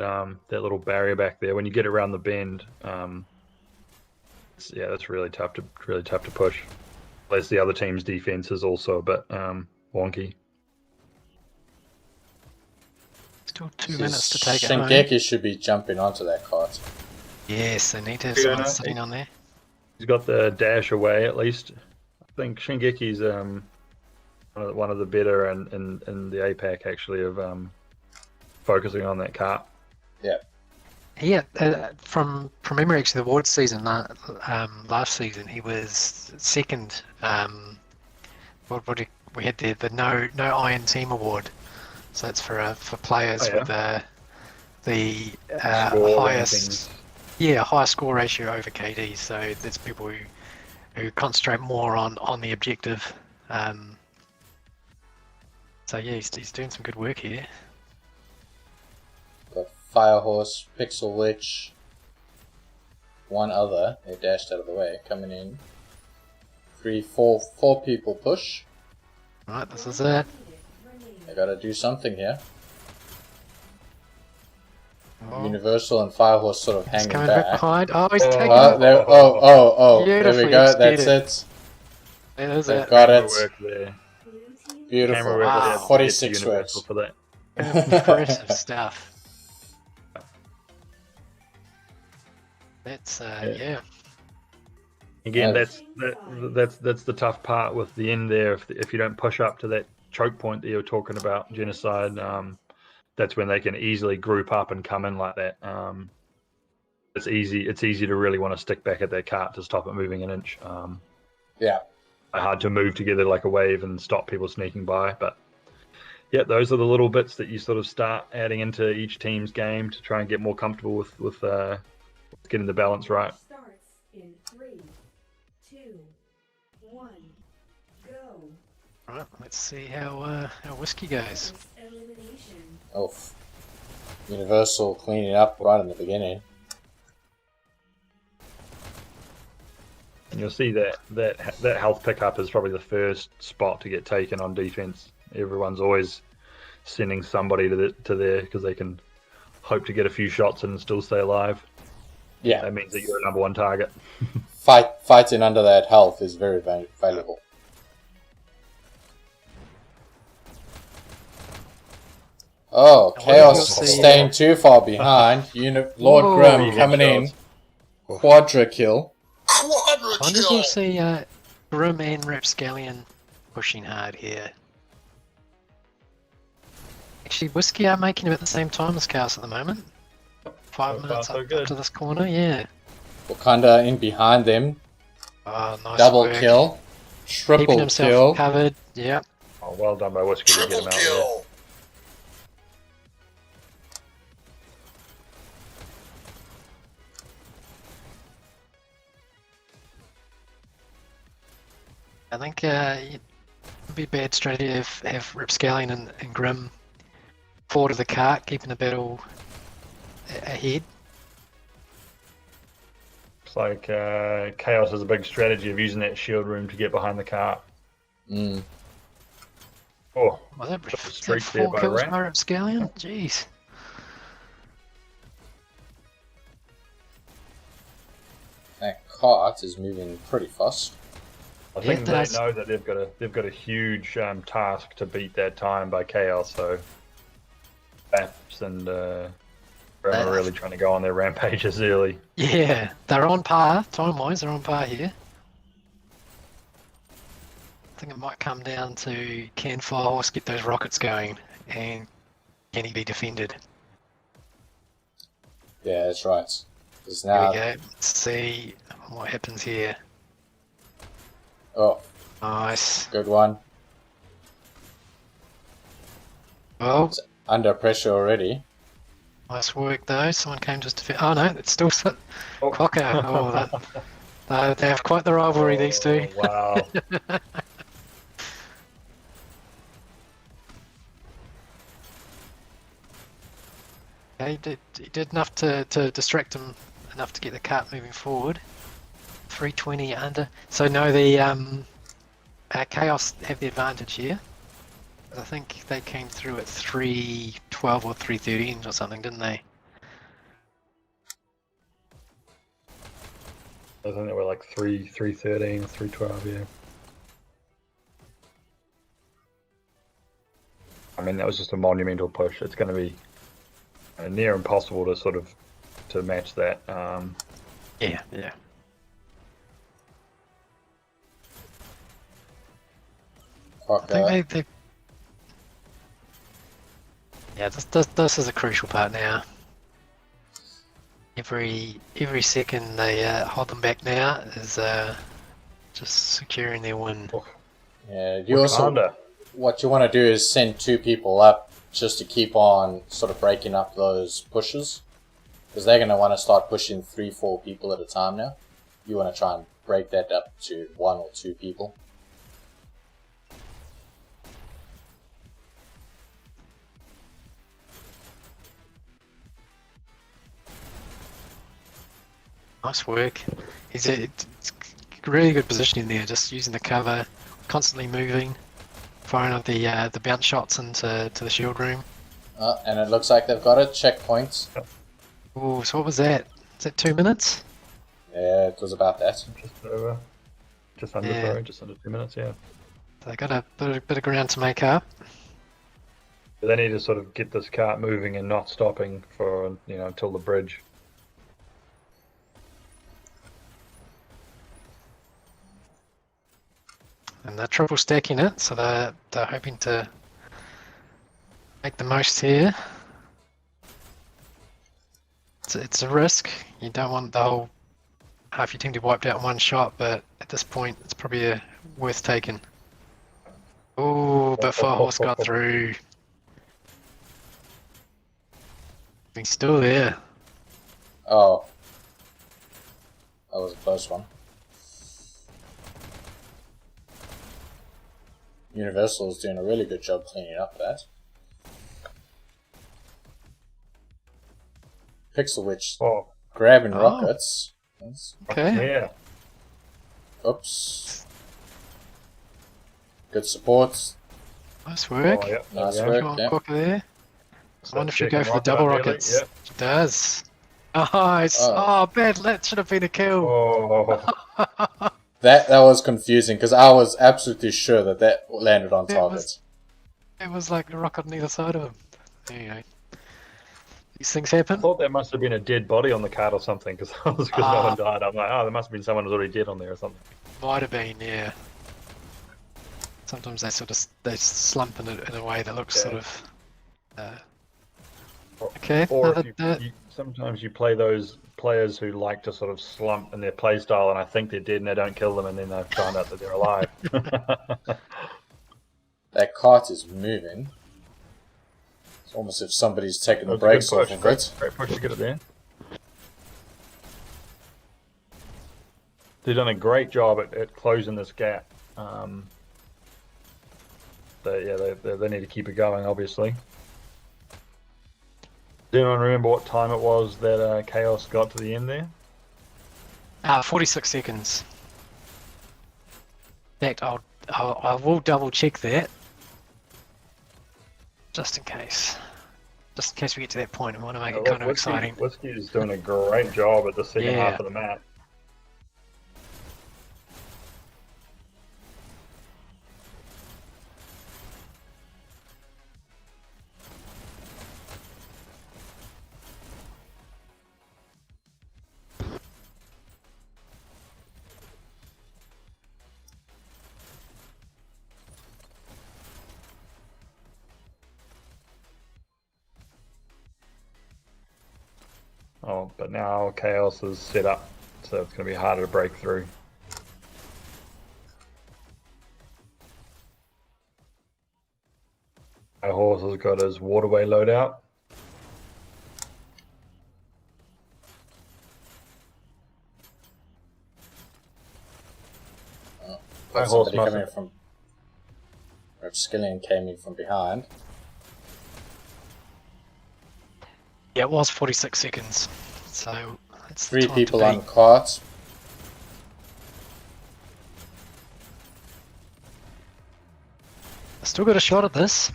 little barrier back there. When you get around the bend, that's really tough to push. Unless the other team's defense is also a bit wonky. Still 2 minutes to take it home. Shingeki should be jumping onto that cart. Yes, they need to have Yeah, someone no, sitting on there. He's got the dash away at least. I think Shingeki's one of the better in the APAC actually of focusing on that cart. Yeah. Yeah, from memory, actually, the awards season last season, he was second. We had the no Iron Team award, so it's for players Oh, yeah. with the Score highest highest score ratio over KD. So there's people who concentrate more on the objective. So yeah, he's doing some good work here. Got Firehorse, Pixel Lich, one other. They dashed out of the way, coming in. 4 people push. Right, this is it. They gotta do something here. Oh, Universal and Firehorse sort of he's hanging coming back back. behind. Oh, he's taking Oh, it. there we Beautifully go. That's executed. it. There's They've it. got Camera it. work there. Beautiful. Camera work Wow. there to get 46 to Universal works. for that. Impressive stuff. That's yeah. Again, Yeah. that's the tough part with the end there. If you don't push up to that choke point that you were talking about, genocide, that's when they can easily group up and come in like that. It's easy to really want to stick back at their cart to stop it moving an inch. Yeah. Hard to move together like a wave and stop people sneaking by, but yeah, those are the little bits that you sort of start adding into each team's game to try and get more comfortable with getting the balance right. Starts in 3, 2, 1, go. Right, let's see how whiskey goes. Elimination. Oof. Universal cleaning up right in the beginning. And you'll see that health pickup is probably the first spot to get taken on defense. Everyone's always sending somebody to there because they can hope to get a few shots in and still stay alive. Yeah. That means that you're a number one target. Fighting under that health is very valuable. Oh, Chaos you'll see, staying too far behind. Lord Whoa. Grim Big coming in. shots. Quadra kill. I wonder if Quadra we'll kill. see Grim and Rapscallion pushing hard here. Actually, Whiskey are making it at the same time as KAOS at the moment. 5 So minutes far, so up good. to this corner, yeah. Wakanda in behind them. Oh, nice Double work. kill. Keeping Triple himself kill. covered, yeah. Oh, well done by Whiskey to get Triple him out there. kill. I think it'd be a bad strategy to have Rapscallion and Grim forward of the cart, keeping the battle ahead. It's like KAOS has a big strategy of using that shield room to get behind the cart. Mm. Oh, Was that, Took the was streak that there 4 by kills Ram. by Rapscallion? Jeez. That cart is moving pretty fast. I Yeah, think it they does. know that they've got a huge task to beat that time by KAOS. So Baps and Grim are really trying to go on their rampages early. Yeah, they're on par, time-wise, they're on par here. I think it might come down to can Firehorse get those rockets going, and can he be defended? Yeah, that's right. Because Here now, we go, let's see what happens here. oh, Nice. good one. Well, Under pressure already. nice work though, someone came just to defend. Oh no, it's still Oh. Crocker. Oh, they have quite the rivalry, these two. Oh, wow. Yeah, he did enough to distract him enough to get the cart moving forward. 320 under. So no, the KAOS have the advantage here. I think they came through at 312 or 313 or something, didn't they? I think they were like 313, 312, yeah. I mean, that was just a monumental push. It's going to be near impossible to sort of to match that. Yeah, yeah. I Crocker. think they yeah, this is a crucial part now. Every second they hold them back now is just securing their win. Yeah, you also, Wakanda. what you want to do is send 2 people up just to keep on sort of breaking up those pushes. Because they're going to want to start pushing 3-4 people at a time now. You want to try and break that up to 1 or 2 people. Nice work. He's it's really good positioning there, just using the cover, constantly moving, firing of the bounce shots into the shield room. And it looks like they've got a checkpoint. Oh, so what was that? Is that 2 minutes? Yeah, it was about that. Just over. Just under, Yeah. sorry, just under 2 minutes, yeah. They got a bit of ground to make up. They need to sort of get this cart moving and not stopping for, until the bridge. And they're triple stacking it, so they're hoping to make the most here. It's a risk. You don't want the whole half your team to be wiped out in one shot, but at this point, it's probably worth taking. Oh, but Fire Horse got through. He's still there. Oh. That was a close one. Universal is doing a really good job cleaning up that. Pixel Witch Oh, grabbing Oh. rockets. Okay. yeah. Oops. Good support. Nice work. Oh, yeah. Nice there we go. work. Come on, Yeah. Quokka there. I wonder if you Second go for the rocket double ideally, rockets. yeah. It does. Oh, Oh. bad. That should have been a kill. Oh, That was confusing because I was absolutely sure that landed on It target. was- It was like a rocket on either side of him. There you go. These things happen. I thought there must have been a dead body on the cart or something because no one died. I'm like, oh, there must have been someone who's already dead on there or something. Might have been, yeah. Sometimes they slump in a way that looks Yeah. sort of. Or- Okay. Or no, if sometimes you play those players who like to sort of slump in their play style, and I think they're dead and they don't kill them, and then they find out that they're alive. That cart is moving. It's almost as if somebody's taking the That was a good brakes off push. of it. Great push to get it there. They've done a great job at closing this gap. They need to keep it going, obviously. Does anyone remember what time it was that KAOS got to the end there? 46 seconds. In fact, I will double check that. Just in case. Just in case we get to that point, I want to make it kind of exciting. Whiskey is doing a great job at the second Yeah. half of the map. Oh, but now KAOS is set up, so it's going to be harder to break through. My horse has got his waterway loadout. My Got horse somebody must coming have- from. Skillian came in from behind. Yeah, it was 46 seconds. So it's the Three time to people beat. on cart. I still got a shot at this.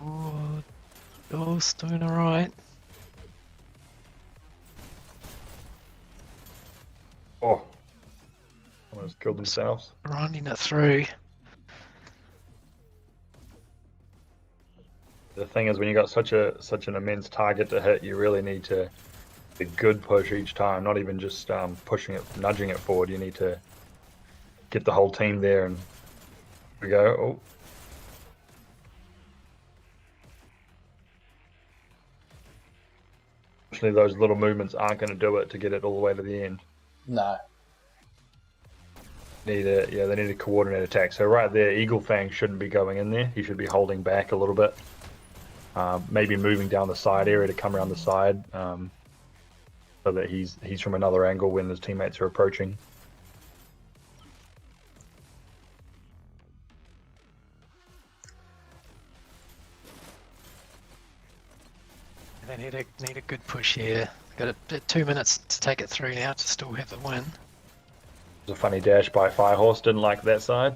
Oh, doing alright. Oh, almost killed themselves. Grinding it through. The thing is, when you got such an immense target to hit, you really need to a good push each time, not even just pushing it, nudging it forward. You need to get the whole team there, and here we go. Oh. Actually, those little movements aren't going to do it to get it all the way to the end. No. They need a coordinated attack. So right there, Eagle Fang shouldn't be going in there. He should be holding back a little bit. Maybe moving down the side area to come around the side, so that he's from another angle when his teammates are approaching. They need a good push here. Got 2 minutes to take it through now to still have the win. It was a funny dash by Firehorse. Didn't like that side.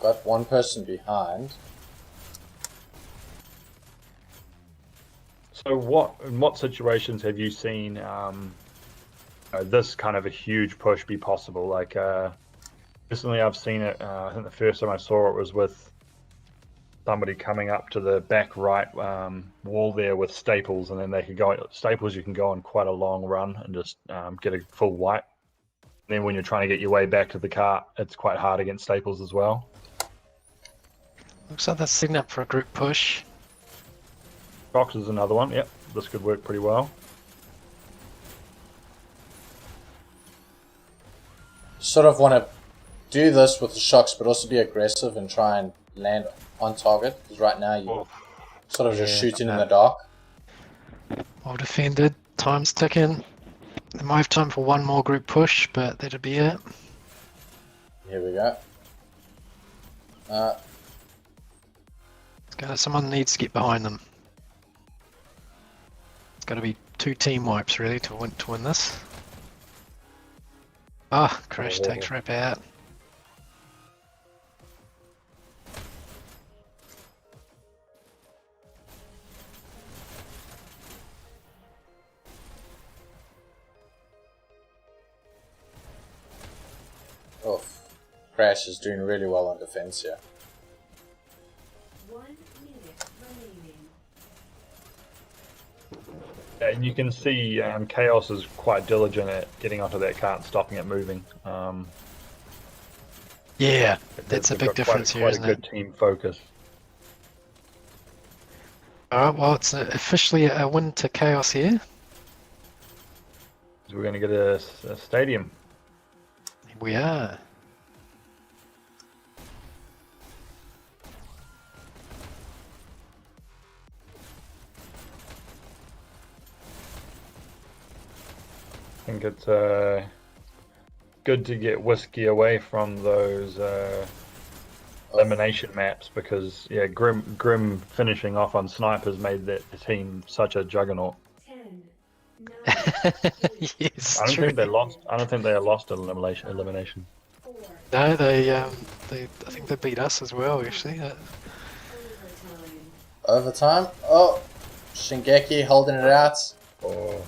Got one person behind. So in what situations have you seen this kind of a huge push be possible? Like recently I've seen it, I think the first time I saw it was with somebody coming up to the back right wall there with Staples, and then they could go, Staples you can go on quite a long run and just get a full wipe. And then when you're trying to get your way back to the cart, it's quite hard against Staples as well. Looks like they're setting up for a group push. Fox is another one. Yep, this could work pretty well. Sort of want to do this with the shocks, but also be aggressive and try and land on target. Because right now you're sort of just shooting in the dark. Well defended. Time's ticking. They might have time for one more group push, but that'll be it. Here we go. Someone needs to get behind them. It's got to be 2 team wipes really to win this. Ah, Crash takes rip out. Oh, Crash is doing really well on defense here. 1 minute remaining. And you can see KAOS is quite diligent at getting onto that cart and stopping it moving. Yeah, that's a big difference here, isn't it? Quite a good team focus. Alright, well it's officially a win to KAOS here. So we're going to get a stadium. We are. I think it's good to get Whiskey away from those elimination maps, because Grim finishing off on snipers made that team such a juggernaut. 10, 9, Yes, I don't true. think they lost. I don't think they lost an elimination. 4, No, I think they beat us as well actually. overtime. Overtime. Oh, Shingeki holding it out. Oh,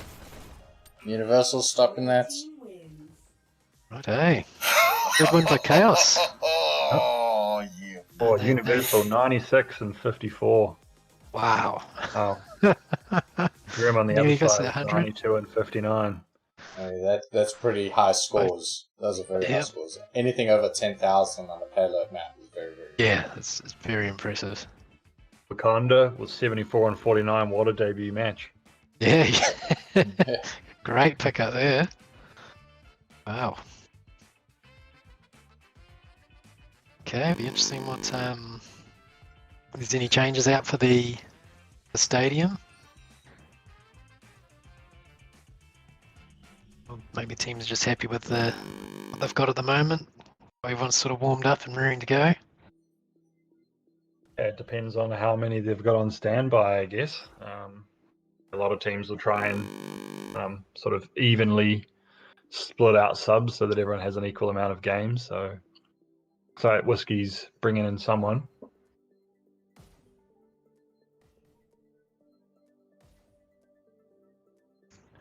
Universal stopping that. Team wins. Right, hey. Good win by KAOS. Oh, yeah. oh, Universal 96 and 54. Wow. Oh, Grim on the Nearly other got side, to 100. 92 and 59. I mean, that's pretty high scores. Those are very high Yep. scores. Anything over 10,000 on a payload map is very, very good. Yeah, it's very impressive. Wakanda was 74 and 49. What a debut match. Yeah, great pickup there. Wow. Okay, it'll be interesting what if there's any changes out for the stadium. Or maybe teams are just happy with what they've got at the moment. Everyone's sort of warmed up and raring to go. It depends on how many they've got on standby, I guess. A lot of teams will try and sort of evenly split out subs so that everyone has an equal amount of games. So Whiskey's bringing in someone.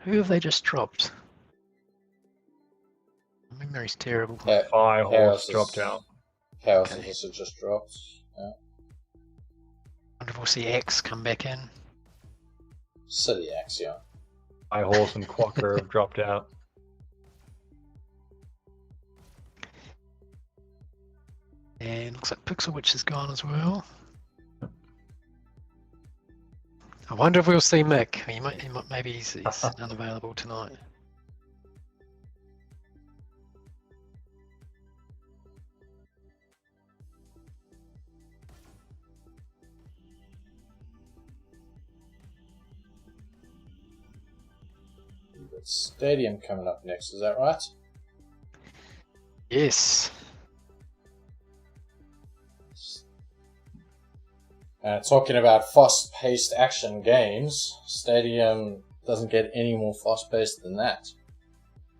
Who have they just dropped? My memory's terrible. Firehorse Chaos dropped out. Chaos Okay. also just dropped. Yeah. Wonder if we'll see X come back in. City Axiom. Firehorse and Quacker have dropped out. And looks like Pixel Witch is gone as well. I wonder if we'll see Mick. Maybe he's unavailable tonight. We've got Stadium coming up next, is that right? Yes. Talking about fast-paced action games, Stadium doesn't get any more fast-paced than that.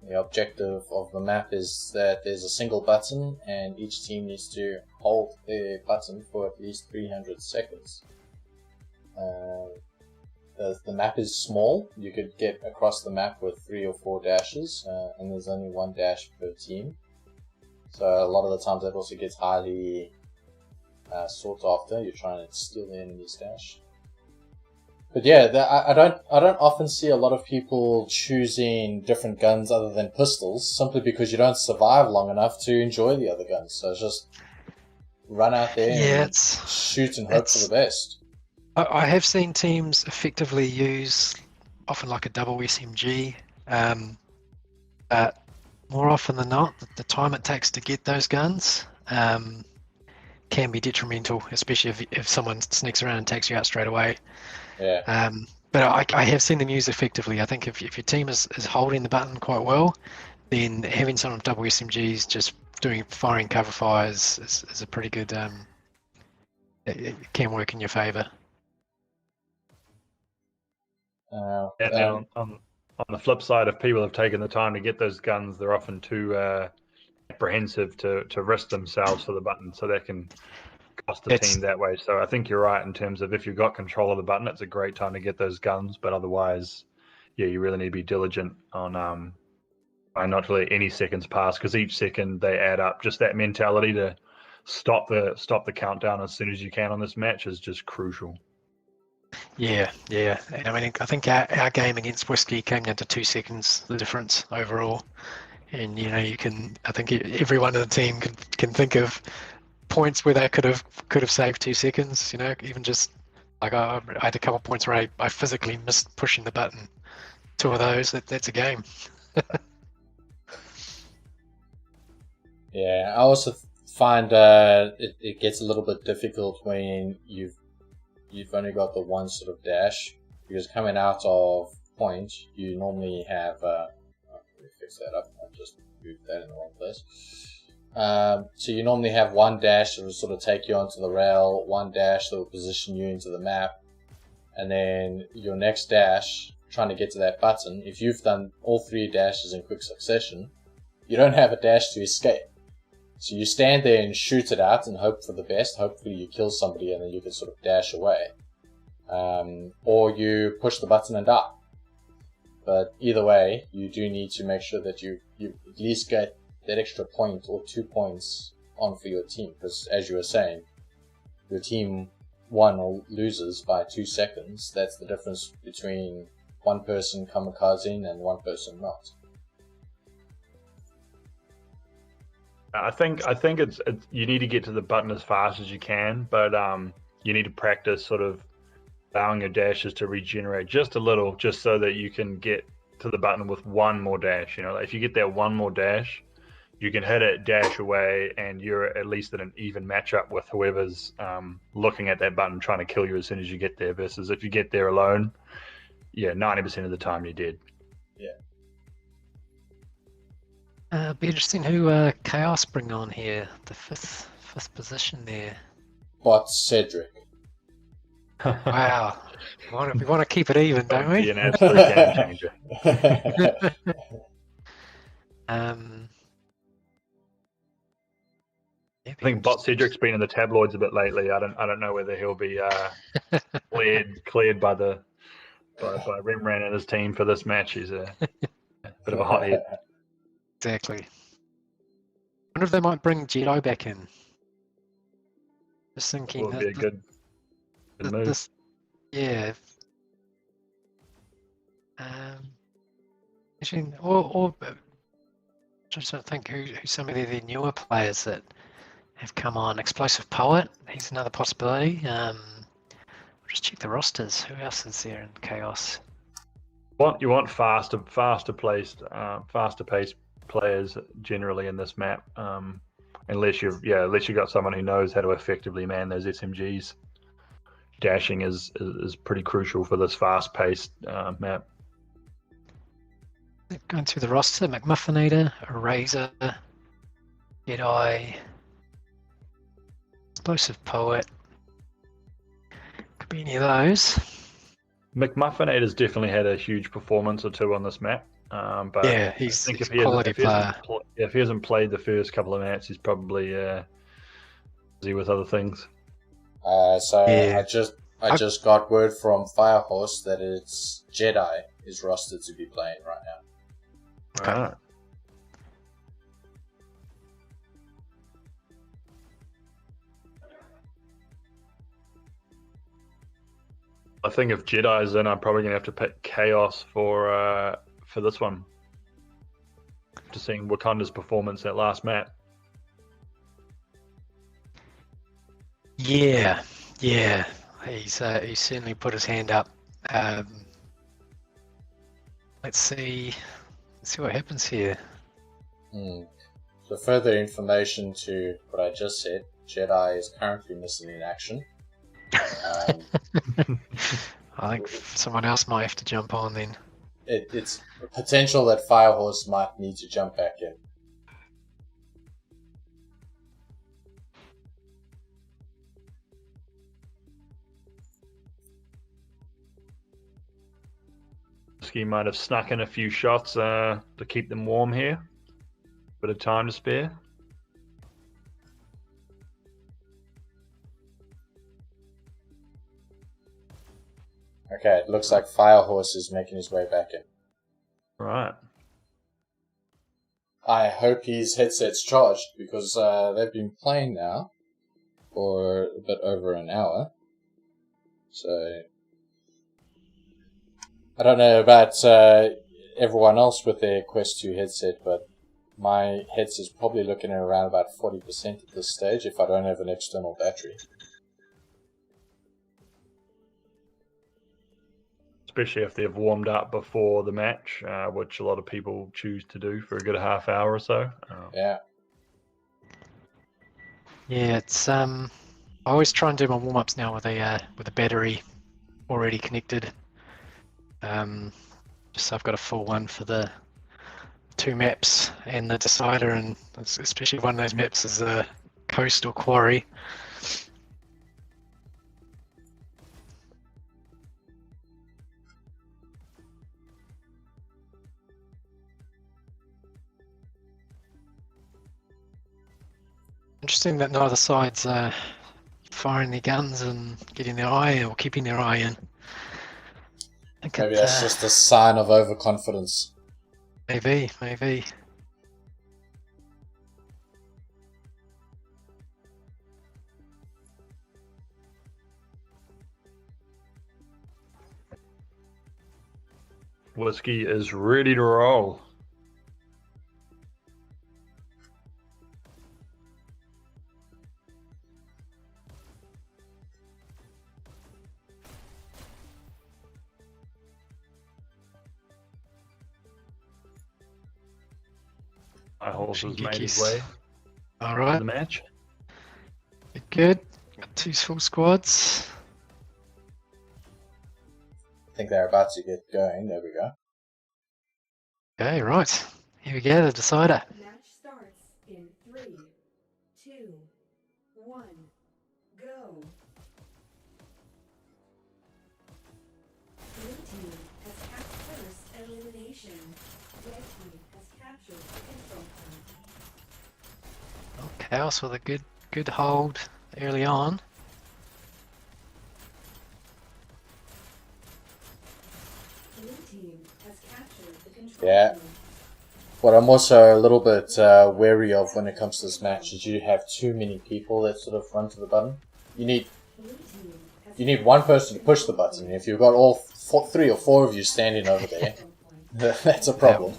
The objective of the map is that there's a single button and each team needs to hold their button for at least 300 seconds. The map is small. You could get across the map with 3 or 4 dashes, and there's only 1 dash per team. So a lot of the times that also gets highly sought after. You're trying to steal the enemy's dash. But yeah, I don't often see a lot of people choosing different guns other than pistols, simply because you don't survive long enough to enjoy the other guns. So it's just run out there and shoot and hope for the best. I have seen teams effectively use often like a double SMG, but more often than not, the time it takes to get those guns can be detrimental, especially if someone sneaks around and takes you out straight away. Yeah. But I have seen them used effectively. I think if your team is holding the button quite well, then having some of double SMGs just firing cover fires is a pretty good. It can work in your favour. Now, on the flip side, if people have taken the time to get those guns, they're often too apprehensive to risk themselves for the button, so that can cost the team that way. So I think you're right in terms of if you've got control of the button, it's a great time to get those guns. But otherwise, yeah, you really need to be diligent on not to let any seconds pass, because each second they add up. Just that mentality to stop the countdown as soon as you can on this match is just crucial. Yeah. And I mean, I think our game against Whiskey came down to 2 seconds, the difference overall. And I think everyone in the team can think of points where they could have saved 2 seconds. Even just like I had a couple of points where I physically missed pushing the button. 2 of those, that's a game. Yeah, I also find it gets a little bit difficult when you've only got the one sort of dash, because coming out of point you normally have let me fix that up. I just moved that in the wrong place. So you normally have one dash that will sort of take you onto the rail, one dash that will position you into the map, and then your next dash trying to get to that button. If you've done all 3 dashes in quick succession, you don't have a dash to escape. So you stand there and shoot it out and hope for the best. Hopefully you kill somebody and then you can sort of dash away. Or you push the button and die. But either way, you do need to make sure that you at least get that extra point or 2 points on for your team. Because as you were saying, your team won or loses by 2 seconds. That's the difference between one person kamikazing and one person not. I think it's you need to get to the button as fast as you can, but you need to practice sort of allowing your dashes to regenerate just a little, just so that you can get to the button with one more dash. If you get that one more dash, you can hit it, dash away, and you're at least in an even matchup with whoever's looking at that button trying to kill you as soon as you get there. Versus if you get there alone, 90% of the time you're dead. Yeah. Be interesting who KAOS bring on here, the fifth position there. Bot Cedric. Wow, we want to keep it even, don't we? Be an absolute game changer. Yeah, I think Bot Cedric's been in the tabloids a bit lately. I don't know whether he'll be cleared by Rembrandt and his team for this match. He's a bit of a hothead. Exactly. Wonder if they might bring Jedi back in. Just thinking Would be a good move. Yeah. Actually, or just trying to think who some of the newer players that have come on. Explosive Poet, he's another possibility. Just check the rosters. Who else is there in KAOS? You want faster paced players generally in this map. Unless you've got someone who knows how to effectively man those SMGs. Dashing is pretty crucial for this fast paced map. Going through the roster, McMuffinator, Eraser, Jedi, Explosive Poet. Could be any of those. McMuffinator's definitely had a huge performance or two on this map. But yeah, I think he's a quality player. If he hasn't played the first couple of maps, he's probably busy with other things. I just got word from Firehorse that it's Jedi is rostered to be playing right now. Okay. Right. I think if Jedi's in, I'm probably gonna have to pick KAOS for this one. Just seeing Wakanda's performance that last map. Yeah. He's certainly put his hand up. Let's see what happens here. So further information to what I just said, Jedi is currently missing in action. I think someone else might have to jump on then. It's a potential that Firehorse might need to jump back in. He might have snuck in a few shots to keep them warm here. Bit of time to spare. Okay, it looks like Firehorse is making his way back in. Right. I hope his headset's charged because they've been playing now for a bit over an hour. So I don't know about everyone else with their Quest 2 headset, but my headset's probably looking at around about 40% at this stage if I don't have an external battery. Especially if they've warmed up before the match, which a lot of people choose to do for a good half hour or so. Yeah. Yeah, it's I always try and do my warm-ups now with a battery already connected. Just so I've got a full one for the 2 maps and the decider, and especially one of those maps is the Coast or Quarry. Interesting that neither side's firing their guns and getting their eye or keeping their eye in. I think Maybe that's just a sign of overconfidence. Maybe. Whiskey is ready to roll. My horse has made his way All to right, the match. good. Got 2 full squads. I think they're about to get going. There we go. Okay, right. Here we go, the decider. Match starts in 3, 2, 1, go. Blue team has capped first elimination. Red team has captured the control point. Oh, KAOS with a good hold early on. Blue team has captured the control Yeah. point. What I'm also a little bit wary of when it comes to this match is you have too many people that sort of run to the button. You need Blue team has you need one person to push the button. If you've got all 3 or 4 of you standing over there, that's a problem.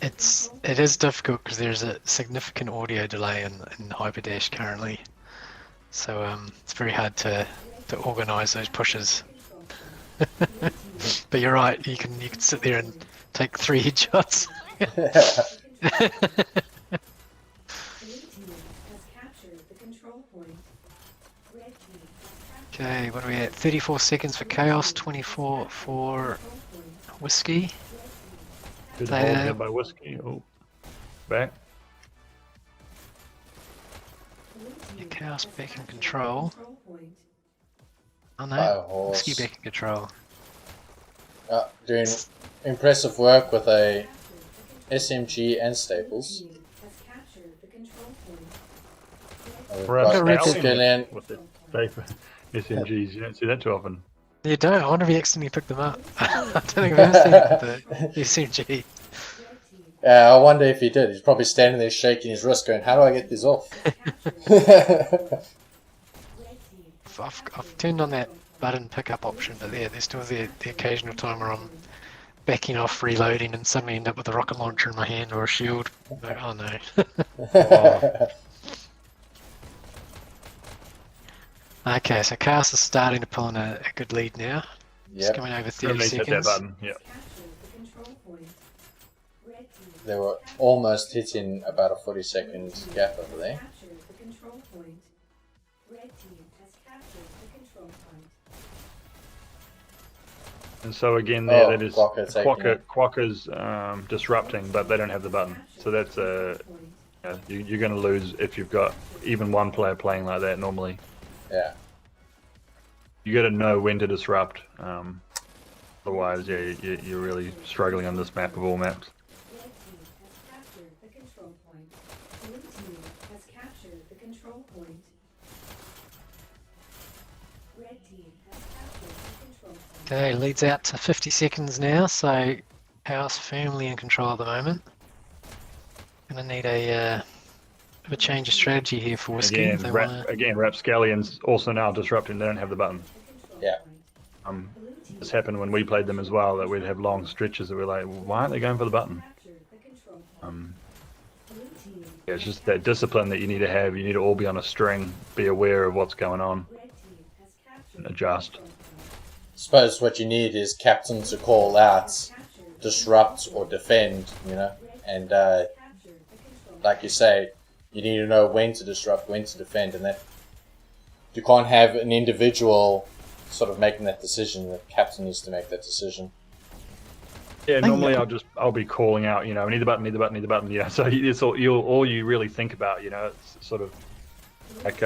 It is difficult because there's a significant audio delay in Hyperdash currently. So it's very hard to organise those pushes. But you're right. You can sit there and take 3 headshots. Blue team has captured the control point. Red team has captured Okay, what are we at? 34 seconds for KAOS, 24 for control point. Whiskey. Good They, hold uh, here by Whiskey. Oh, back. Blue Yeah, team KAOS has back in captured the control. control point. Oh By no, horse. Whiskey back in control. Doing impressive work with a Captured the control SMG and Blue staples. team has captured the control point. We've Perhaps got read that. Skillian. with the safe SMGs. You don't see that too often. You don't. I wonder if he accidentally picked them up. I don't think I've ever seen it with the SMG. Red team I wonder if he did. He's probably standing there shaking his wrist going, how do I get these off? captured red team. I've turned on that button pickup option, but there's still the occasional time where I'm backing off, reloading, and suddenly end up with a rocket launcher in my hand or a shield. Like, oh no. Okay, so KAOS is starting to pull in a good lead now. It's Yep, coming over 30 Everybody hit that seconds. button. Yeah. Captured the control point. Red team they were almost hitting about a 40-second gap over there. captured the control point. Red team has captured the control point. And so again, there Oh, that is Quokka taking it. Quokka's disrupting, but they don't have the button. So that's you're going to lose if you've got even one player playing like that normally. Yeah. You got to know when to disrupt. Otherwise, yeah, you're really struggling on this map of all maps. Red team has captured the control point. Blue team has captured the control point. Red team has captured the control point. Okay, leads out to 50 seconds now, so KAOS firmly in control at the moment. Gonna need a change of strategy here for Whiskey. Again, If they wanna... Rapscallion's also now disrupting. They don't have the button. Yeah. Blue team This happened when we played them as well. That we'd have long stretches that we're like, why aren't they going for the button? captured the control point. Blue team Yeah, it's just that discipline that you need to have. You need to all be on a string, be aware of what's going on, red team has captured and adjust. the control point. Suppose what you need is captain to call out, Captured disrupt or defend, and captured the control like you say, you need to know when to disrupt, when to defend, and that you can't have an individual sort of making that decision. The captain needs to make that decision. Yeah, normally I'll be calling out, need the button, need the button, need the button. Yeah, so it's all you really think about. It's sort of like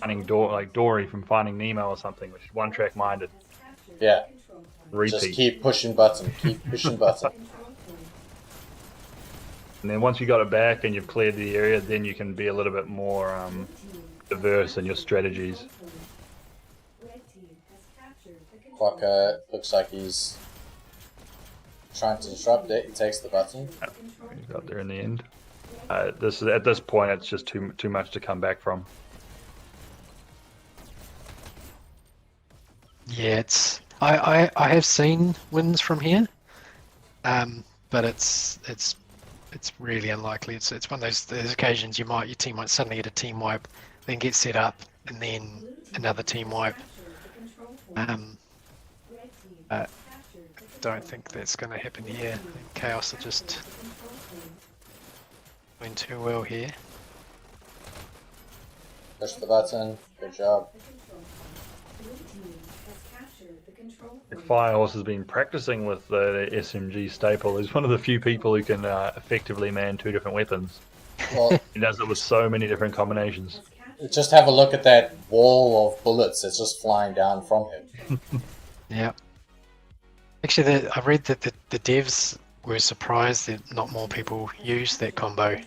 finding Dory from Finding Nemo or something, which is one track minded. Yeah, Repeat. just keep pushing button, keep pushing button. And then once you got it back and you've cleared the area, then you can be a little bit more diverse in your strategies. Quokka looks like he's trying to disrupt it. He takes the button. He got there in the end. At this point, it's just too much to come back from. Yeah, it's I have seen wins from here, but it's really unlikely. It's one of those occasions your team might suddenly get a team wipe, then get set up, and then another team wipe. I don't think that's going to happen here. I think KAOS are just doing too well here. Push the button. Good job. Firehorse has been practicing with the SMG staple. He's one of the few people who can effectively man 2 different weapons. Well, He does it with so many different combinations. just have a look at that wall of bullets that's just flying down from him. Yeah. Actually, I read that the devs were surprised that not more people use that combo.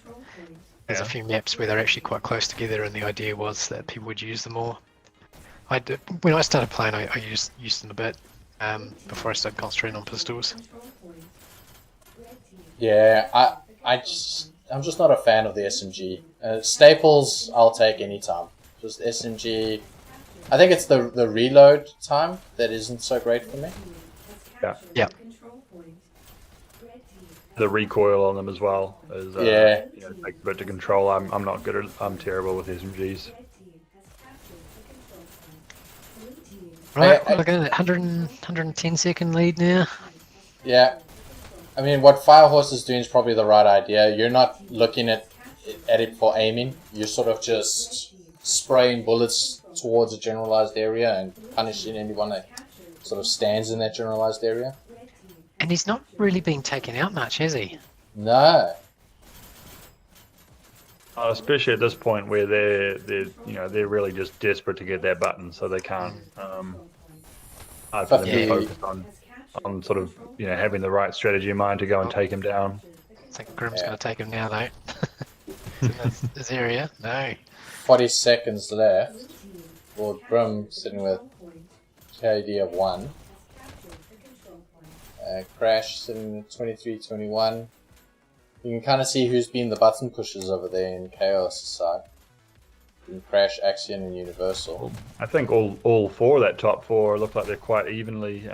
There's a few maps where they're actually quite close together, and the idea was that people would use them more. When I started playing, I used them a bit before I started concentrating on pistols. Yeah, I'm just not a fan of the SMG. Staples, I'll take any time. Just SMG. I think it's the reload time that isn't so great for me. Yeah. The recoil on them as well is Yeah. takes a bit to control. I'm not good at. I'm terrible with SMGs. Right, I- look at it, 110 second lead now. Yeah. I mean, what Firehorse is doing is probably the right idea. You're not looking at it for aiming. You're sort of just spraying bullets towards a generalized area and punishing anyone that sort of stands in that generalized area. And he's not really been taken out much, has he? No. Especially at this point where they're really just desperate to get that button, so they can't. Hard for them to Yeah. focus on sort of having the right strategy in mind to go and take him down. I think Grim's Yeah. going to take him now, though. In this area. No. 40 seconds left. Lord Grim sitting with KD of 1. Crash sitting at 23-21. You can kind of see who's been the button pushers over there in KAOS side. In Crash, Axion, and Universal. I think all four of that top four look like they're quite evenly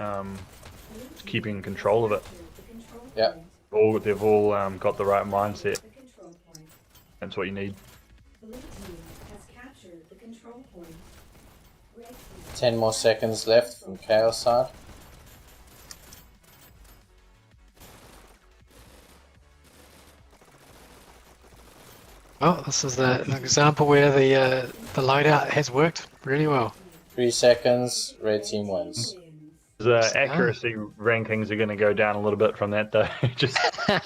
keeping control of it. Yeah. They've all got the right mindset. That's what you need. 10 more seconds left from KAOS side. Well, this is an example where the loadout has worked really well. 3 seconds, red team wins. The accuracy rankings are going to go down a little bit from that, though. Just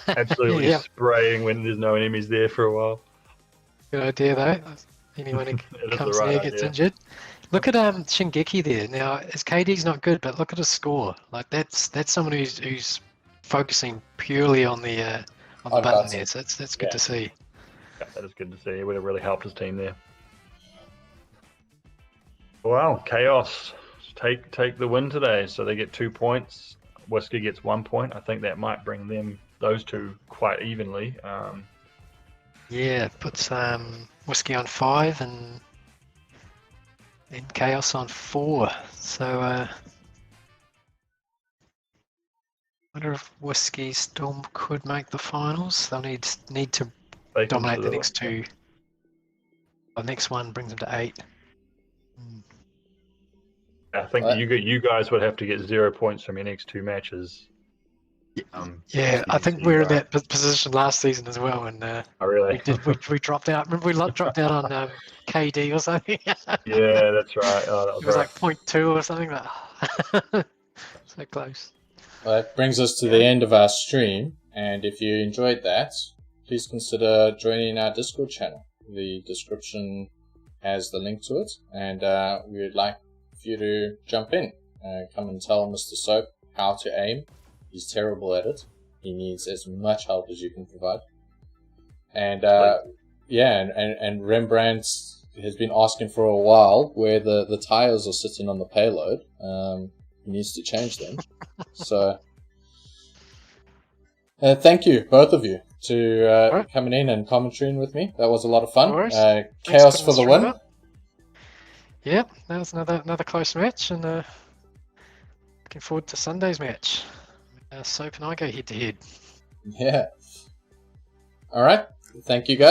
absolutely Yeah. spraying when there's no enemies there for a while. Good idea, though. Anyone who That is comes the right near gets idea. injured. Look at Shingeki there. Now, his KD's not good, but look at his score. Like that's someone who's focusing purely on the button button. there. So that's good Yeah. to see. Yeah, that is good to see. It would have really helped his team there. Wow, KAOS take the win today, so they get 2 points. Whiskey gets 1 point. I think that might bring those two quite evenly. Yeah, puts Whiskey on 5 and KAOS on 4. So wonder if Whiskey Storm could make the finals. They'll need to They can dominate the sort of- next two. The next one brings them to 8. I think What? you guys would have to get 0 points from your next two matches. Yeah, I think we were in that position last season as well, and Oh, really? we dropped out. Remember, we dropped out on KD or something. Yeah, that's right. Oh, that It was was right. like 0.2 or something. Like, so close. Well, that brings us to the end of our stream, and if you enjoyed that, please consider joining our Discord channel. The description has the link to it, and we would like for you to jump in. Come and tell Mr. Soap how to aim. He's terrible at it. He needs as much help as you can provide. And and Rembrandt has been asking for a while where the tires are sitting on the payload. He needs to change them. So thank you, both of you, to Alright. coming in and commentating with me. That was a lot of fun. No worries. KAOS for for the stream win. up. Yep, that was another close match, and looking forward to Sunday's match. Soap and I go head to head. Yeah. All right. Thank you, guys.